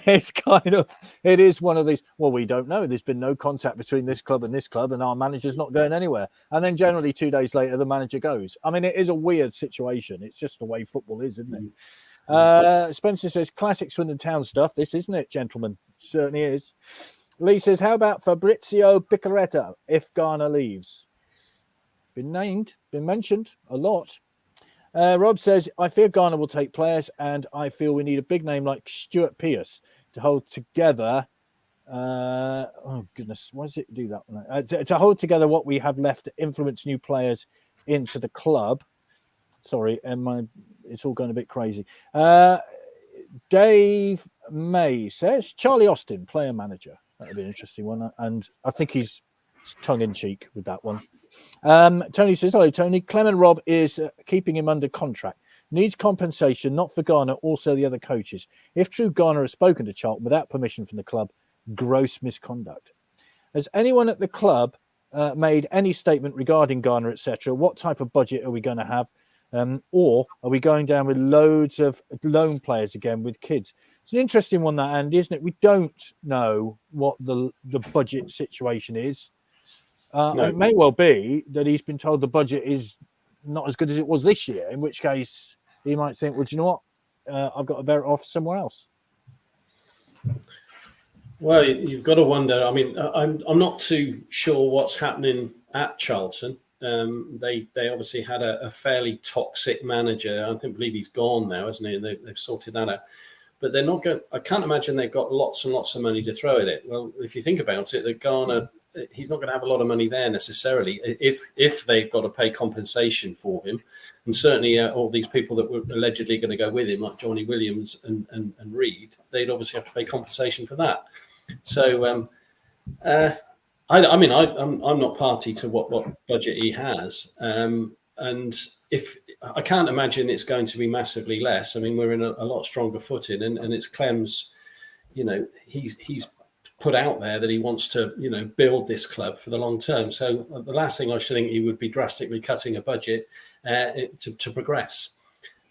It's kind of, it is one of these, well, we don't know. There's been no contact between this club, and our manager's not going anywhere. And then generally 2 days later, the manager goes. I mean, it is a weird situation. It's just the way football is, isn't it? Spencer says, classic Swindon Town stuff. This, isn't it, gentlemen? It certainly is. Lee says, how about Fabrizio Picaretta if Garner leaves? Been named, been mentioned a lot. Rob says, I fear Garner will take players, and I feel we need a big name like Stuart Pearce to hold together. Oh, goodness, why does it do that one? To hold together what we have left to influence new players into the club. Sorry, it's all going a bit crazy. Dave May says, Charlie Austin, player manager. That would be an interesting one. And I think he's tongue-in-cheek with that one. Tony says, hello, Tony. Clement Rob is keeping him under contract. Needs compensation, not for Garner, also the other coaches. If true, Garner has spoken to Charlton without permission from the club. Gross misconduct. Has anyone at the club made any statement regarding Garner, etc.? What type of budget are we going to have? Or are we going down with loads of loan players again with kids? It's an interesting one, that, Andy, isn't it? We don't know what the budget situation is. No. It may well be that he's been told the budget is not as good as it was this year, in which case he might think, well, do you know what? I've got to bear it off somewhere else. Well, you've got to wonder. I mean, I'm not too sure what's happening at Charlton. They obviously had a fairly toxic manager. I believe he's gone now, isn't he? And they've sorted that out. But they're not going. I can't imagine they've got lots and lots of money to throw at it. Well, if you think about it, that Garner, he's not going to have a lot of money there necessarily. If they've got to pay compensation for him, and certainly all these people that were allegedly going to go with him, like Johnny Williams and Reed, they'd obviously have to pay compensation for that. So, I'm not party to what budget he has, and if I can't imagine it's going to be massively less. I mean, we're in a lot stronger footing, and it's Clem's. You know, he's put out there that he wants to, you know, build this club for the long term. So the last thing I should think he would be drastically cutting a budget to progress.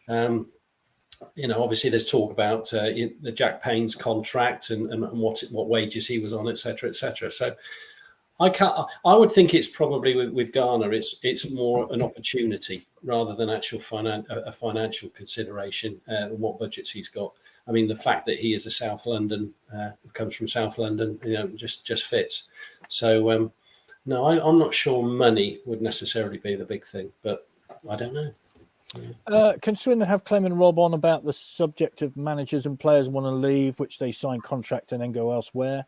You know, obviously there's talk about the Jack Payne's contract and what wages he was on, etc., etc. So I would think it's probably with Garner, it's more an opportunity rather than actual a financial consideration. What budgets he's got. I mean, the fact that he is a South London, comes from South London, you know, just fits. So no, I'm not sure money would necessarily be the big thing, but I don't know. Can Swindon have Clem and Rob on about the subject of managers and players want to leave, which they sign contract and then go elsewhere?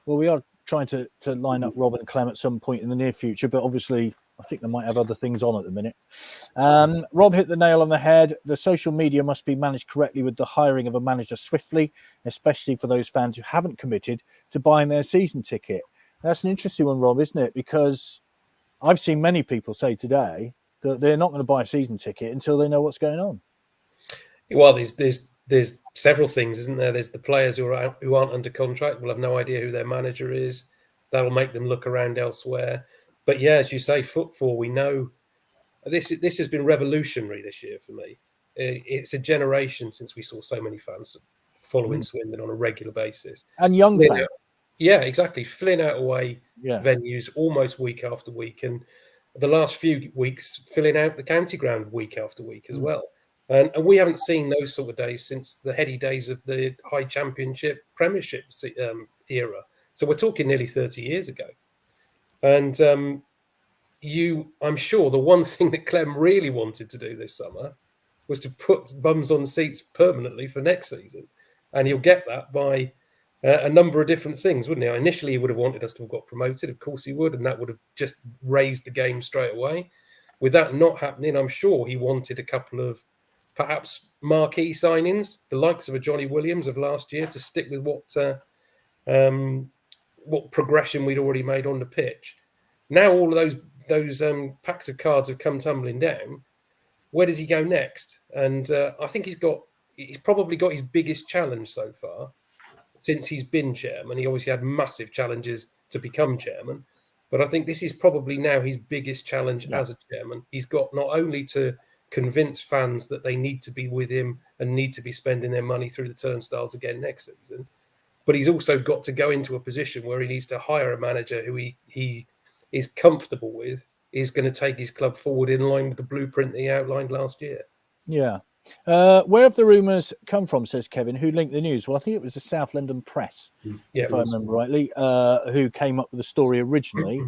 Well, we are trying to line up Rob and Clem at some point in the near future, but obviously I think they might have other things on at the minute. Rob hit the nail on the head. The social media must be managed correctly with the hiring of a manager swiftly, especially for those fans who haven't committed to buying their season ticket. That's an interesting one, Rob, isn't it? Because I've seen many people say today that they're not going to buy a season ticket until they know what's going on. Well, there's several things, isn't there? There's the players who aren't under contract will have no idea who their manager is. That'll make them look around elsewhere. But yeah, as you say, football, we know this has been revolutionary this year for me. It's a generation since we saw so many fans following Swindon on a regular basis. And young fans. Yeah, exactly. Filling out away venues almost week after week. And the last few weeks, filling out the county ground week after week as well. And we haven't seen those sort of days since the heady days of the High Championship Premiership era. So we're talking nearly 30 years ago. And I'm sure the one thing that Clem really wanted to do this summer was to put bums on seats permanently for next season. And he'll get that by a number of different things, wouldn't he? Initially, he would have wanted us to have got promoted. Of course he would. And that would have just raised the game straight away. With that not happening, I'm sure he wanted a couple of perhaps marquee signings, the likes of a Johnny Williams of last year, to stick with what progression we'd already made on the pitch. Now all of those packs of cards have come tumbling down. Where does he go next? And I think he's probably got his biggest challenge so far since he's been chairman. He obviously had massive challenges to become chairman, But I think this is probably now his biggest challenge as a chairman. He's got not only to convince fans that they need to be with him and need to be spending their money through the turnstiles again next season, but he's also got to go into a position where he needs to hire a manager who he is comfortable with, is going to take his club forward in line with the blueprint that he outlined last year. Yeah. Where have the rumours come from, says Kevin, who linked the news? Well, I think it was the South London Press, if I remember rightly, who came up with the story originally.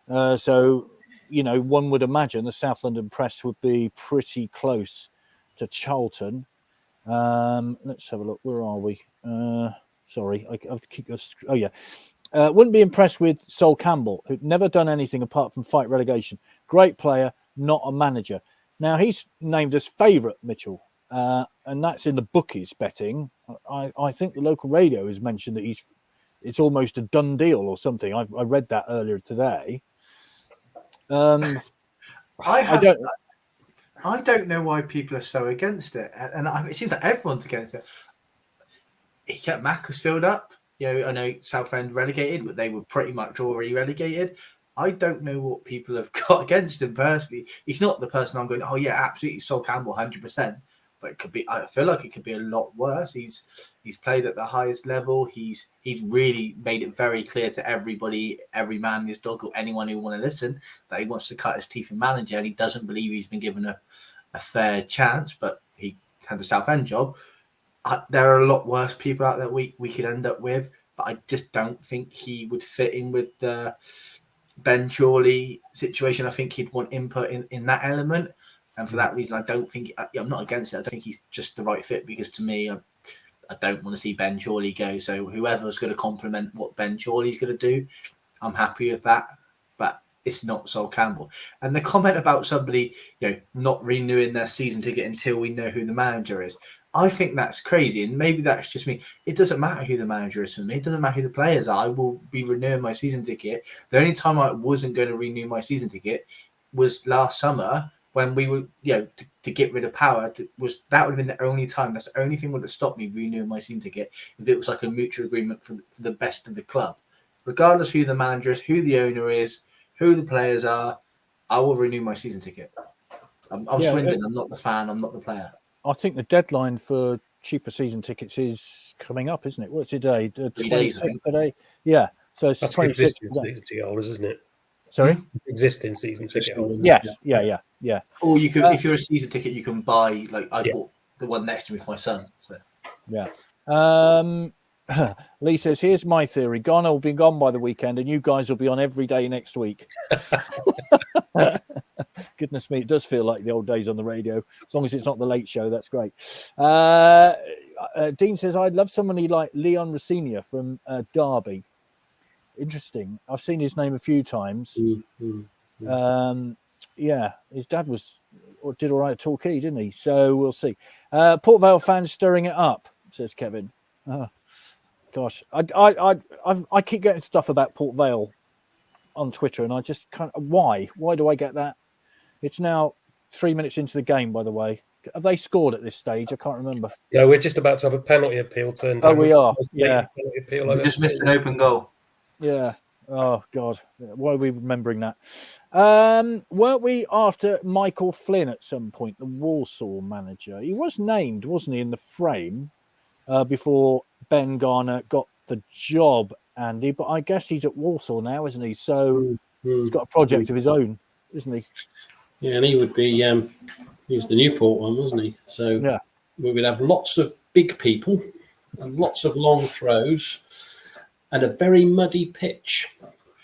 So, one would imagine the South London Press would be pretty close to Charlton. Let's have a look. Where are we? Sorry, I have to keep this. Oh, yeah. Wouldn't be impressed with Sol Campbell, who'd never done anything apart from fight relegation. Great player, not a manager. Now, he's named as favourite, Mitchell, and that's in the bookies betting. I think the local radio has mentioned that it's almost a done deal or something. I read that earlier today. I don't know why people are so against it, and it seems like everyone's against it. He kept Macclesfield up. I know Southend relegated, but they were pretty much already relegated. I don't know what people have got against him personally. He's not the person I'm going, oh yeah, absolutely, Sol Campbell, 100%. But it could be. I feel like it could be a lot worse. He's played at the highest level. He's really made it very clear to everybody, every man in his dog, or anyone who want to listen, that he wants to cut his teeth in manager, and he doesn't believe he's been given a fair chance. But he had the Southend job. There are a lot worse people out there we could end up with, but I just don't think he would fit in with the Ben Chorley situation. I think he'd want input in that element. And for that reason, I don't think I'm not against it. I don't think he's just the right fit, because to me, I don't want to see Ben Chorley go. So whoever's going to complement what Ben Chorley's going to do, I'm happy with that. But it's not Sol Campbell. And the comment about somebody, not renewing their season ticket until we know who the manager is, I think that's crazy. And maybe that's just me. It doesn't matter who the manager is for me. It doesn't matter who the players are. I will be renewing my season ticket. The only time I wasn't going to renew my season ticket was last summer, when we were, to get rid of Power. That would have been the only time. That's the only thing that would have stopped me renewing my season ticket, if it was like a mutual agreement for the best of the club. Regardless who the manager is, who the owner is, who the players are, I will renew my season ticket. I'm Swindon. I'm not the fan. I'm not the player. I think the deadline for cheaper season tickets is coming up, isn't it? What's today? 3 days, I think. Today? Yeah. So it's That's 26 existing season ticket holders, isn't it? Sorry? Existing season ticket holders. Yes. Yeah. Or you can, if you're a season ticket, you can buy, like I bought the one next to me for my son. So. Yeah. Lee says, here's my theory. Ghana will be gone by the weekend and you guys will be on every day next week. Goodness me, it does feel like the old days on the radio. As long as it's not the late show, that's great. Dean says, I'd love somebody like Leon Rossignol from Derby. Interesting. I've seen his name a few times. His dad did all right at Torquay, didn't he? So we'll see. Port Vale fans stirring it up, says Kevin. Gosh, I keep getting stuff about Port Vale on Twitter, and I just can't. Why do I get that? It's now 3 minutes into the game, by the way. Have they scored at this stage? I can't remember. Yeah, we're just about to have a penalty appeal turned down. Oh, we are. Yeah. Penalty appeal We just missed an open goal. Yeah. Oh, God. Why are we remembering that? Weren't we after Michael Flynn at some point, the Walsall manager? He was named, wasn't he, in the frame before Ben Garner got the job, Andy? But I guess he's at Walsall now, isn't he? So he's got a project of his own, isn't he? Yeah, and he would be, he was the Newport one, wasn't he? So we would have lots of big people and lots of long throws and a very muddy pitch.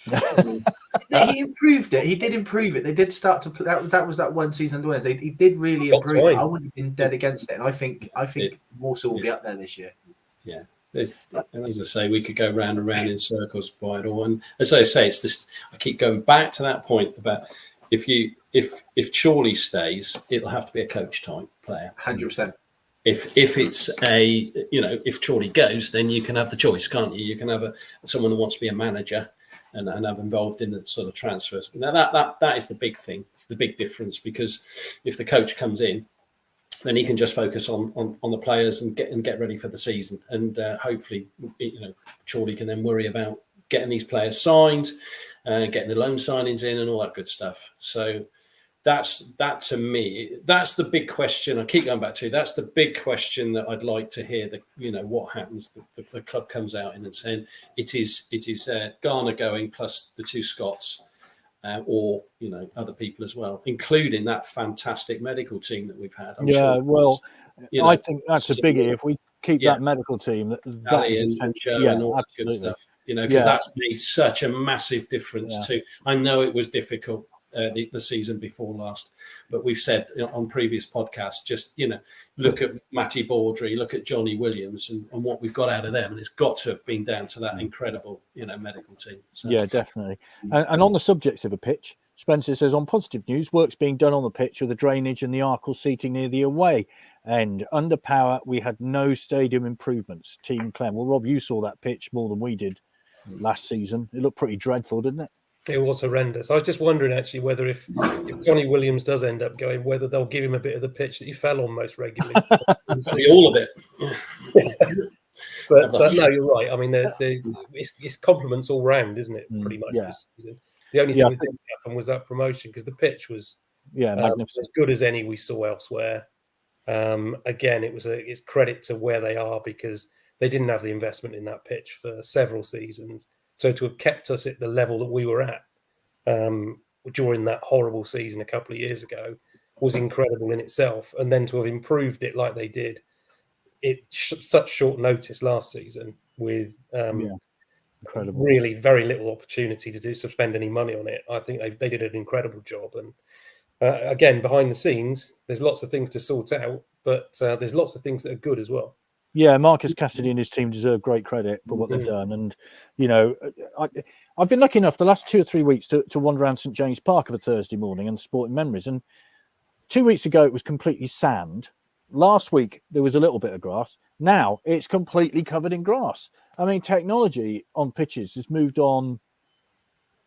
He improved it. He did improve it. They did start to play. That was that one season. He did really improve it. I wouldn't have been dead against it. And I think Walsall will be up there this year. Yeah. As I say, we could go round and round in circles by it all. And as I say, it's this. I keep going back to that point about if Chorley stays, it'll have to be a coach type player. 100%. If it's if Chorley goes, then you can have the choice, can't you? You can have someone that wants to be a manager and have involved in the sort of transfers. Now that is the big thing, the big difference, because if the coach comes in, then he can just focus on the players and get ready for the season, and hopefully Chorley can then worry about getting these players signed, getting the loan signings in, and all that good stuff. So that to me, that's the big question. I keep going back to. That's the big question that I'd like to hear. What happens? The club comes out in and saying it is Garner going plus the 2 Scots, or other people as well, including that fantastic medical team that we've had. I'm sure. Well, I think that's a biggie. If we keep that medical team, that is essential. And all that good stuff. Because that's made such a massive difference too. I know it was difficult the season before last, but we've said on previous podcasts, just look at Matty Baudry, look at Johnny Williams, and what we've got out of them, and it's got to have been down to that incredible medical team. So. Yeah, definitely. And on the subject of a pitch, Spencer says, on positive news, work's being done on the pitch with the drainage and the Arkle seating near the away end. Under power, we had no stadium improvements. Team Clem. Well, Rob, you saw that pitch more than we did last season. It looked pretty dreadful, didn't it? It was horrendous. I was just wondering, actually, whether if Johnny Williams does end up going, whether they'll give him a bit of the pitch that he fell on most regularly. All of it. But no, you're right. I mean, it's compliments all round, isn't it? Pretty much this season. The only thing that didn't happen was that promotion, because the pitch was magnificent. as good as any we saw elsewhere. Again, it's credit to where they are, because they didn't have the investment in that pitch for several seasons. So to have kept us at the level that we were at during that horrible season a couple of years ago was incredible in itself. And then to have improved it like they did, such short notice last season with incredible, really very little opportunity to spend any money on it. I think they did an incredible job. And again, behind the scenes, there's lots of things to sort out, but there's lots of things that are good as well. Yeah, Marcus Cassidy and his team deserve great credit for what they've done. And, I've been lucky enough the last 2 or 3 weeks to wander around St James Park of a Thursday morning and sporting memories. And 2 weeks ago, it was completely sand. Last week, there was a little bit of grass. Now, it's completely covered in grass. I mean, technology on pitches has moved on.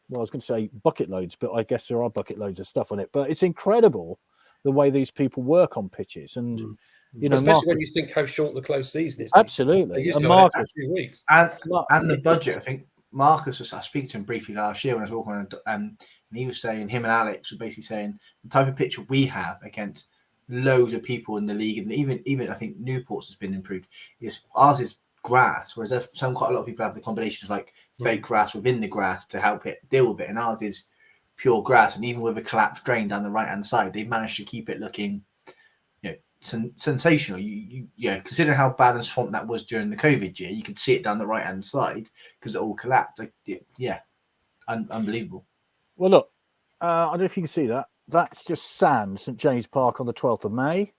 Well, I was going to say bucket loads, but I guess there are bucket loads of stuff on it. But it's incredible the way these people work on pitches. And, especially Marcus, when you think how short the close season is. Absolutely. And Marcus, 2 weeks. And the budget, I think Marcus I speak to him briefly last year when I was walking around, and he was saying, him and Alex were basically saying the type of pitch we have against loads of people in the league, and even I think Newport's has been improved, is ours is grass, whereas quite a lot of people have the combinations like fake grass within the grass to help it deal with it, and ours is pure grass. And even with a collapsed drain down the right hand side, they've managed to keep it looking sensational. You considering how bad and swamped that was during the COVID year, you could see it down the right hand side because it all collapsed. Unbelievable. Well, look, I don't know if you can see that. That's just sand, St James Park on the 12th of May.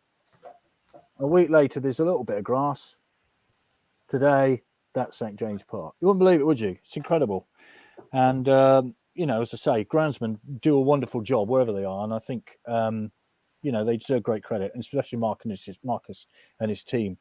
A week later, there's a little bit of grass. Today, that's St James Park. You wouldn't believe it, would you? It's incredible. And, as I say, groundsmen do a wonderful job wherever they are. And I think, they deserve great credit, and especially Marcus and his team.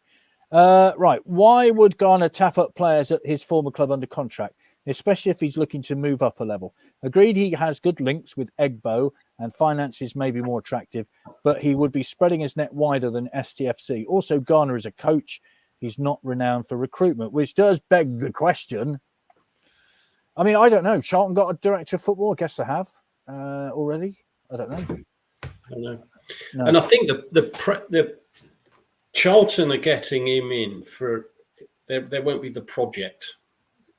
Right. Why would Garner tap up players at his former club under contract, especially if he's looking to move up a level? Agreed, he has good links with Egbo and finances may be more attractive, but he would be spreading his net wider than STFC. Also, Garner is a coach. He's not renowned for recruitment, which does beg the question. I mean, I don't know. Charlton got a director of football. I guess they have already. I don't know. No. And I think the Charlton are getting him in for there won't be the project.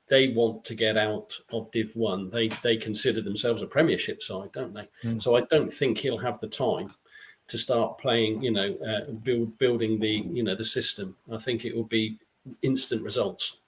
They want to get out of Div 1. They consider themselves a Premiership side, don't they? So I don't think he'll have the time to start playing, building the system. I think it will be instant results.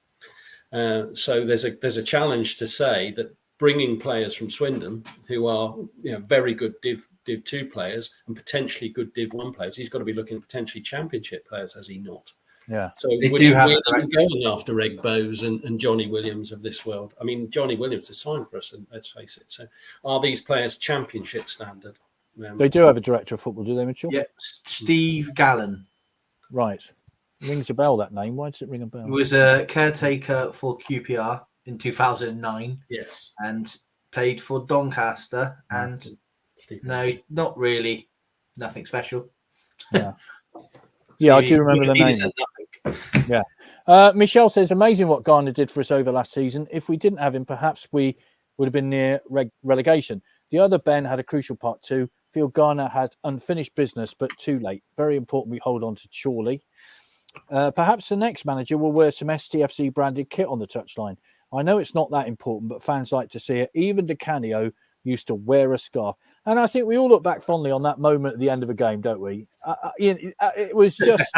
So there's a challenge to say that bringing players from Swindon who are very good Div 2 players and potentially good Div 1 players, he's got to be looking at potentially Championship players, has he not? Yeah. So would he be going after Egbos and Johnny Williams of this world? I mean, Johnny Williams is signed for us, and let's face it. So are these players Championship standard? They do have a director of football, do they, Mitchell? Yeah, Steve Gallen. Right. Rings a bell, that name. Why does it ring a bell? He was a caretaker for QPR in 2009. Yes. And played for Doncaster. And no, not really. Nothing special. Yeah. Yeah, I do remember the name. Yeah. Michelle says, amazing what Garner did for us over last season. If we didn't have him, perhaps we would have been near relegation. The other Ben had a crucial part too. Feel Garner had unfinished business, but too late. Very important we hold on to Chorley. Perhaps the next manager will wear some STFC branded kit on the touchline. I know it's not that important, but fans like to see it. Even Di Canio used to wear a scarf. And I think we all look back fondly on that moment at the end of a game, don't we? It was just,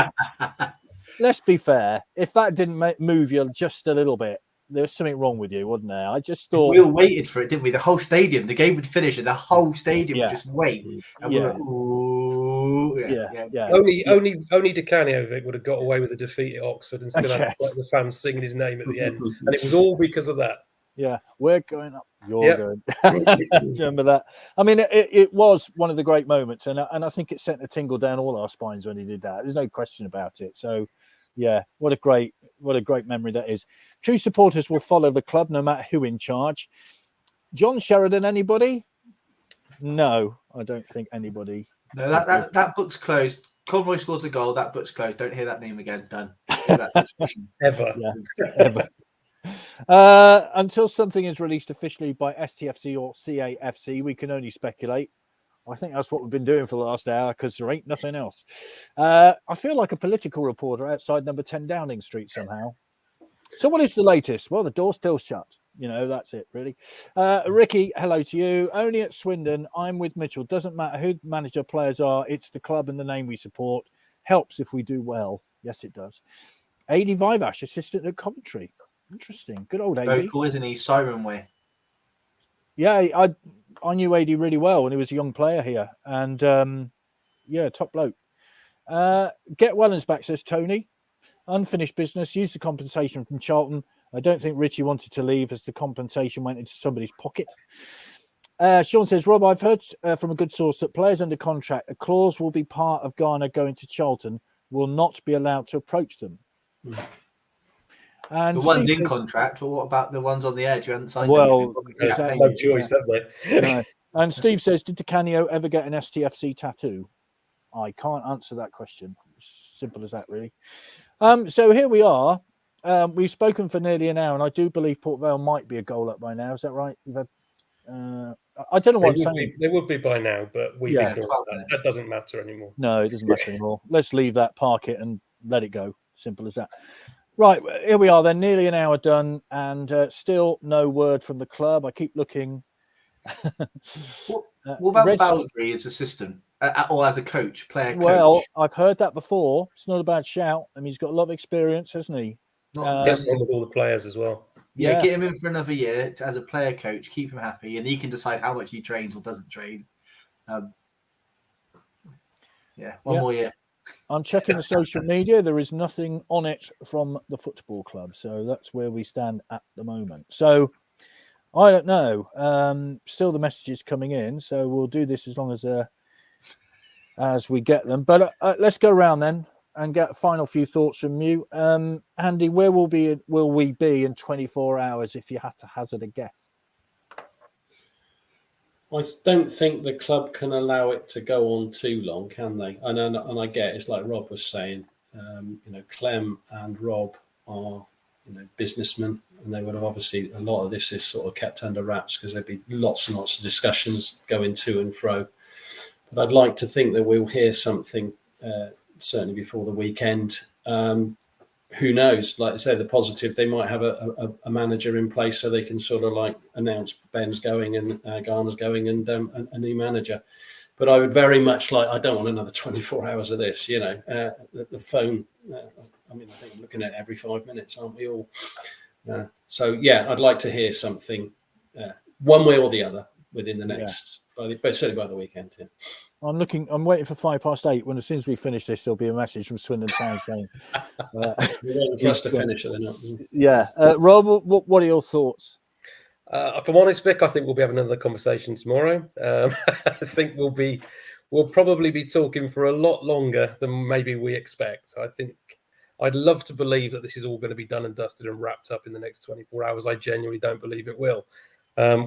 let's be fair, if that didn't move you just a little bit, there's something wrong with you, wasn't there? I just thought... We all waited for it, didn't we? The whole stadium, the game would finish and the whole stadium would just wait. And we were like, ooh. Yeah. Only Di Canio would have got away with a defeat at Oxford and still had the fans singing his name at the end. And it was all because of that. Yeah, we're going up. You're going. Remember that? I mean, it was one of the great moments, and I think it sent a tingle down all our spines when he did that. There's no question about it. So, yeah, what a great memory that is. True supporters will follow the club no matter who in charge. John Sheridan, anybody? No, I don't think anybody. No, that book's closed. Conroy scores a goal. That book's closed. Don't hear that name again. Done. That's ever. Yeah, ever. Until something is released officially by STFC or CAFC, we can only speculate. I think that's what we've been doing for the last hour because there ain't nothing else. I feel like a political reporter outside number 10 Downing Street somehow. So what is the latest? Well, the door's still shut. That's it, really. Ricky, hello to you. Only at Swindon. I'm with Mitchell. Doesn't matter who the manager players are. It's the club and the name we support. Helps if we do well. Yes, it does. Adi Vivash, assistant at Coventry. Interesting. Good old AD. Very cool, isn't he? Siren Way. Yeah, I knew AD really well when he was a young player here. And, top bloke. Get Wellens back, says Tony. Unfinished business. Use the compensation from Charlton. I don't think Richie wanted to leave as the compensation went into somebody's pocket. Sean says, Rob, I've heard from a good source that players under contract, a clause will be part of Garner going to Charlton, will not be allowed to approach them. And the ones in contract, but what about the ones on the edge? You haven't signed exactly. No choice, have they? No. And Steve says, did Di Canio ever get an STFC tattoo? I can't answer that question. Simple as that, really. So here we are. We've spoken for nearly an hour, and I do believe Port Vale might be a goal up by now. Is that right? We've had, I don't know what I'm saying. They would be by now, but we've ignored that. That doesn't matter anymore. No, it doesn't matter anymore. Let's leave that, park it, and let it go. Simple as that. Right, here we are then, nearly an hour done, and still no word from the club. I keep looking. What about Baldry as assistant or as a coach, player coach? Well, I've heard that before. It's not a bad shout. I mean, he's got a lot of experience, hasn't he? Gets on with all the players as well. Yeah, get him in for another year as a player coach, keep him happy, and he can decide how much he trains or doesn't train. One more year. I'm checking the social media. There is nothing on it from the football club. So that's where we stand at the moment. So I don't know. Still the messages coming in. So we'll do this as long as we get them. But let's go around then and get a final few thoughts from you. Andy, where will we be in 24 hours if you had to hazard a guess? I don't think the club can allow it to go on too long, can they? And I get it's like Rob was saying. Clem and Rob are businessmen, and they would have obviously a lot of this is sort of kept under wraps because there'd be lots and lots of discussions going to and fro. But I'd like to think that we'll hear something certainly before the weekend. Who knows? Like I say, the positive, they might have a manager in place so they can sort of like announce Ben's going and Garner's going and a new manager. But I would very much like, I don't want another 24 hours of this, the phone. I think I'm looking at it every 5 minutes, aren't we all? So, I'd like to hear something one way or the other within the next, but certainly by the weekend. Yeah. I'm waiting for 8:05. When as soon as we finish this, there'll be a message from Swindon Town saying, we're waiting for us to finish it. Not. Yeah. Rob, what are your thoughts? If I'm honest, Vic, I think we'll be having another conversation tomorrow. I think we'll probably be talking for a lot longer than maybe we expect. I think I'd love to believe that this is all going to be done and dusted and wrapped up in the next 24 hours. I genuinely don't believe it will.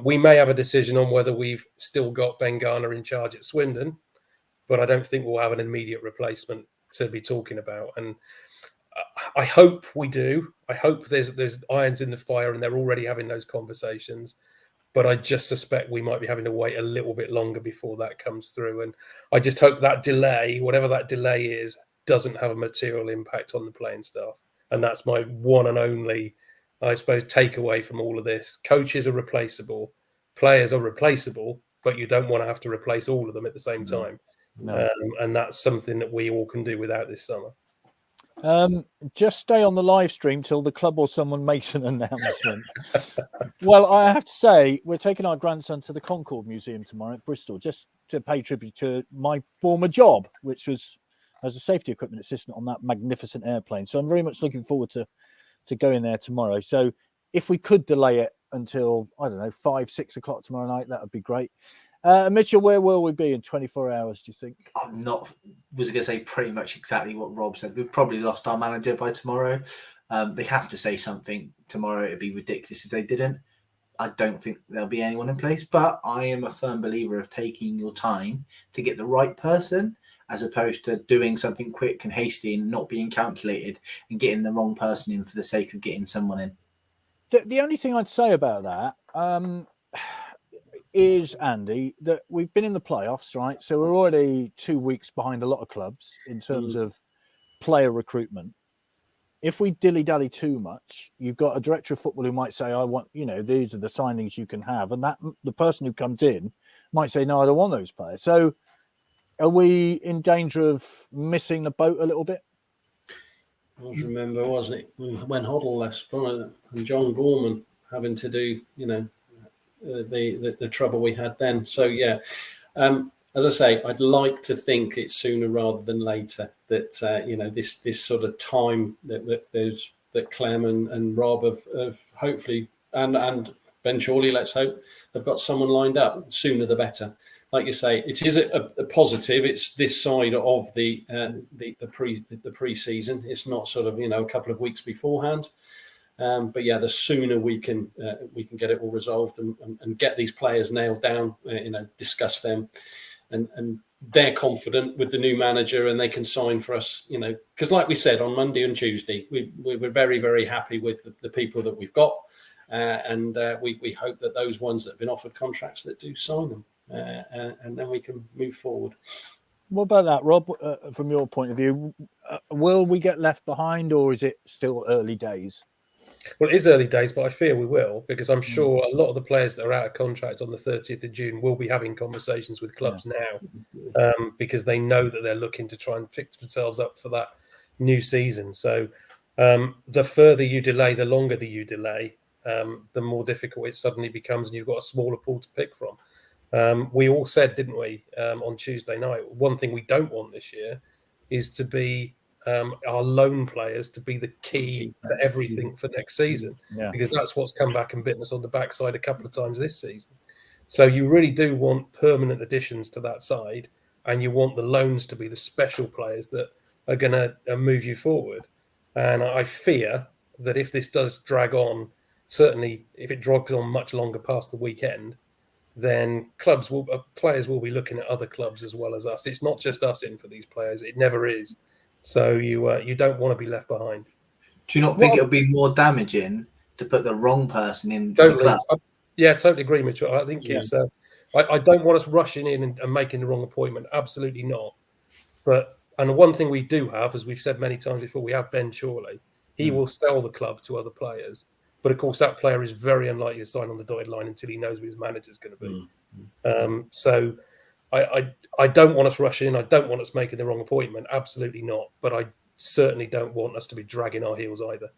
We may have a decision on whether we've still got Ben Garner in charge at Swindon, but I don't think we'll have an immediate replacement to be talking about. And I hope we do. I hope there's irons in the fire and they're already having those conversations. But I just suspect we might be having to wait a little bit longer before that comes through. And I just hope that delay, whatever that delay is, doesn't have a material impact on the playing staff. And that's my one and only, I suppose, takeaway from all of this. Coaches are replaceable, players are replaceable, but you don't want to have to replace all of them at the same time. No. And that's something that we all can do without this summer. Just stay on the live stream till the club or someone makes an announcement. Well, I have to say, we're taking our grandson to the Concord Museum tomorrow at Bristol, just to pay tribute to my former job, which was as a safety equipment assistant on that magnificent airplane. So I'm very much looking forward to going there tomorrow. So if we could delay it until, I don't know, 5, 6 o'clock tomorrow night, that would be great. Mitchell, where will we be in 24 hours, do you think? I'm not, was going to say pretty much exactly what Rob said. We've probably lost our manager by tomorrow. They have to say something tomorrow. It'd be ridiculous if they didn't. I don't think there'll be anyone in place, but I am a firm believer of taking your time to get the right person, as opposed to doing something quick and hasty and not being calculated and getting the wrong person in for the sake of getting someone in. The only thing I'd say about that is, Andy, that we've been in the playoffs, right? So we're already 2 weeks behind a lot of clubs in terms of player recruitment. If we dilly-dally too much, you've got a director of football who might say, I want, these are the signings you can have. And that the person who comes in might say, no, I don't want those players. So are we in danger of missing the boat a little bit? I always remember, wasn't it, when Hoddle left, and John Gorman having to do, the trouble we had then. So, yeah, as I say, I'd like to think it's sooner rather than later that, this sort of time that Clem and Rob have hopefully, and Ben Chorley, let's hope, have got someone lined up. Sooner the better. Like you say, it is a positive. It's this side of the pre-season. It's not sort of a couple of weeks beforehand. But yeah, the sooner we can get it all resolved and get these players nailed down, discuss them, and they're confident with the new manager and they can sign for us. Because like we said on Monday and Tuesday, we were very, very happy with the people that we've got, and we hope that those ones that have been offered contracts that do sign them. And then we can move forward. What about that, Rob? From your point of view, will we get left behind, or is it still early days? Well, it is early days, but I fear we will, because I'm sure a lot of the players that are out of contract on the 30th of June will be having conversations with clubs now, because they know that they're looking to try and fix themselves up for that new season. So the further you delay, the longer that you delay, the more difficult it suddenly becomes, and you've got a smaller pool to pick from. We all said, didn't we, on Tuesday night, one thing we don't want this year is to be our loan players to be the key to everything for next season, because that's what's come back and bitten us on the backside a couple of times this season. So you really do want permanent additions to that side, and you want the loans to be the special players that are going to move you forward. And I fear that if this does drag on, certainly if it drags on much longer past the weekend, then players will be looking at other clubs as well as us. It's not just us in for these players. It never is. So you don't want to be left behind. Do you not think it'll be more damaging to put the wrong person in Totally. the club? Yeah, totally agree, Mitchell. I think it's. I don't want us rushing in and making the wrong appointment. Absolutely not. And one thing we do have, as we've said many times before, we have Ben Chorley. He will sell the club to other players. But of course, that player is very unlikely to sign on the dotted line until he knows who his manager is going to be. So I don't want us rushing in. I don't want us making the wrong appointment. Absolutely not. But I certainly don't want us to be dragging our heels either.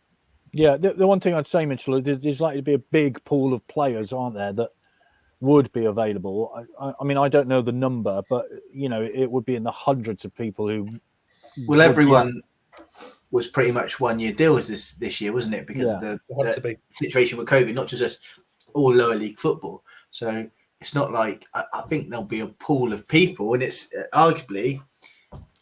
Yeah, the one thing I'd say, Mitchell, there's likely to be a big pool of players, aren't there, that would be available. I mean, I don't know the number, but, it would be in the hundreds of people who... Well, everyone was pretty much 1 year deals this year, wasn't it? Because of the situation with COVID, not just all lower league football. So it's not like I think there'll be a pool of people, and it's arguably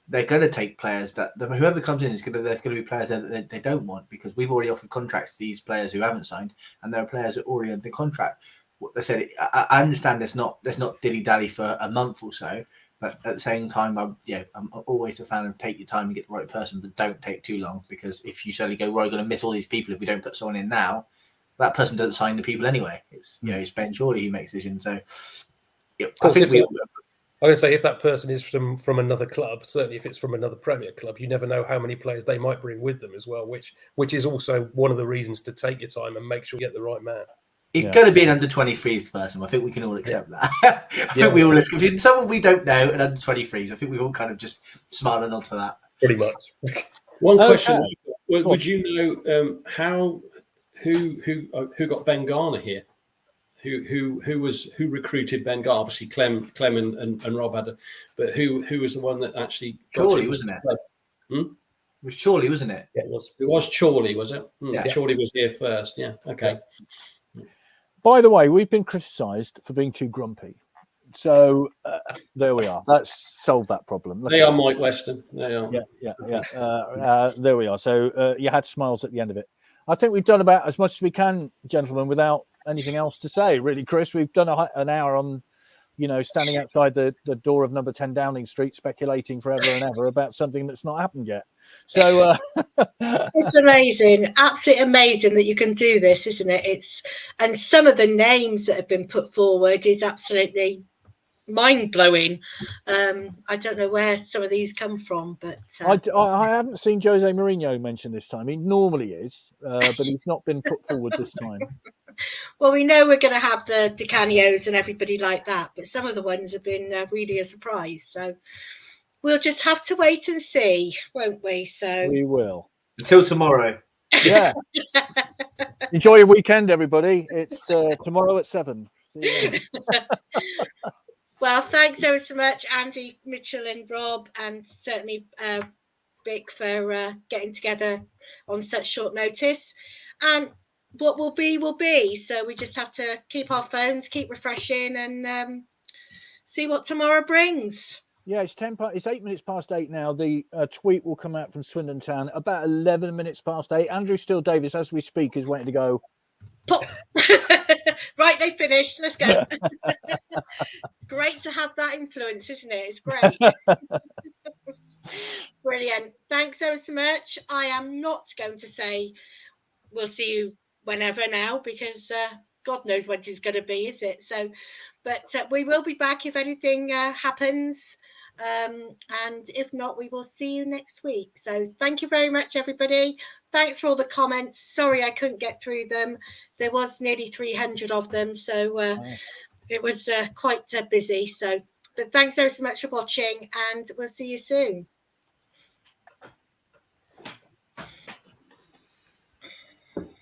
they're going to take players that whoever comes in there's going to be players that they don't want, because we've already offered contracts to these players who haven't signed, and there are players that already have the contract. What they said, I understand there's not dilly dally for a month or so, But at the same time, I'm always a fan of take your time and get the right person, but don't take too long, because if you suddenly go, we're going to miss all these people if we don't put someone in now, that person doesn't sign the people anyway. It's it's Ben Chorley who makes decisions. So I think I'm going to say, if that person is from another club, certainly if it's from another Premier club, you never know how many players they might bring with them as well, which is also one of the reasons to take your time and make sure you get the right man. It's going to be an under 23s person. I think we can all accept that. I think we all, if it's someone we don't know and under 23s, I think we all kind of just smile and nod to that. Pretty much. One question: would you know who got Ben Garner here? Who recruited Ben Garner? Obviously, Clem and Rob had, but who was the one that actually got Chorley, wasn't it? It was Chorley, wasn't it? Yeah, it was. It was Chorley, was it? Yeah. Chorley was here first. Yeah. Okay. By the way, we've been criticised for being too grumpy. So there we are. That's solved that problem. They are Mike Weston. They are. Yeah. There we are. So you had smiles at the end of it. I think we've done about as much as we can, gentlemen, without anything else to say. Really, Chris, we've done an hour on, standing outside the door of number 10 Downing Street, speculating forever and ever about something that's not happened yet. So it's amazing, absolutely amazing that you can do this, isn't it? And some of the names that have been put forward is absolutely mind-blowing. I don't know where some of these come from, but I haven't seen Jose Mourinho mentioned this time. He normally is, but he's not been put forward this time. Well, we know we're going to have the Di Canios and everybody like that, but some of the ones have been really a surprise. So we'll just have to wait and see, won't we? So we will. Until tomorrow. Yeah. Enjoy your weekend, everybody. It's tomorrow at 7. See you then. Well, thanks ever so much, Andy, Mitchell and Rob, and certainly Vic for getting together on such short notice. And what will be, will be. So we just have to keep our phones, keep refreshing, and see what tomorrow brings. Yeah, it's 8 minutes past 8 now. The tweet will come out from Swindon Town about 11 minutes past 8. Andrew Steele Davis, as we speak, is waiting to go. Pop. Right, they finished. Let's go. Great to have that influence, isn't it? It's great. Brilliant. Thanks ever so much. I am not going to say we'll see you whenever now, because God knows when it's going to be, is it? So, but we will be back if anything happens. And if not, we will see you next week. So thank you very much, everybody. Thanks for all the comments. Sorry I couldn't get through them. There was nearly 300 of them, so it was quite busy. So, but thanks so much for watching, and we'll see you soon.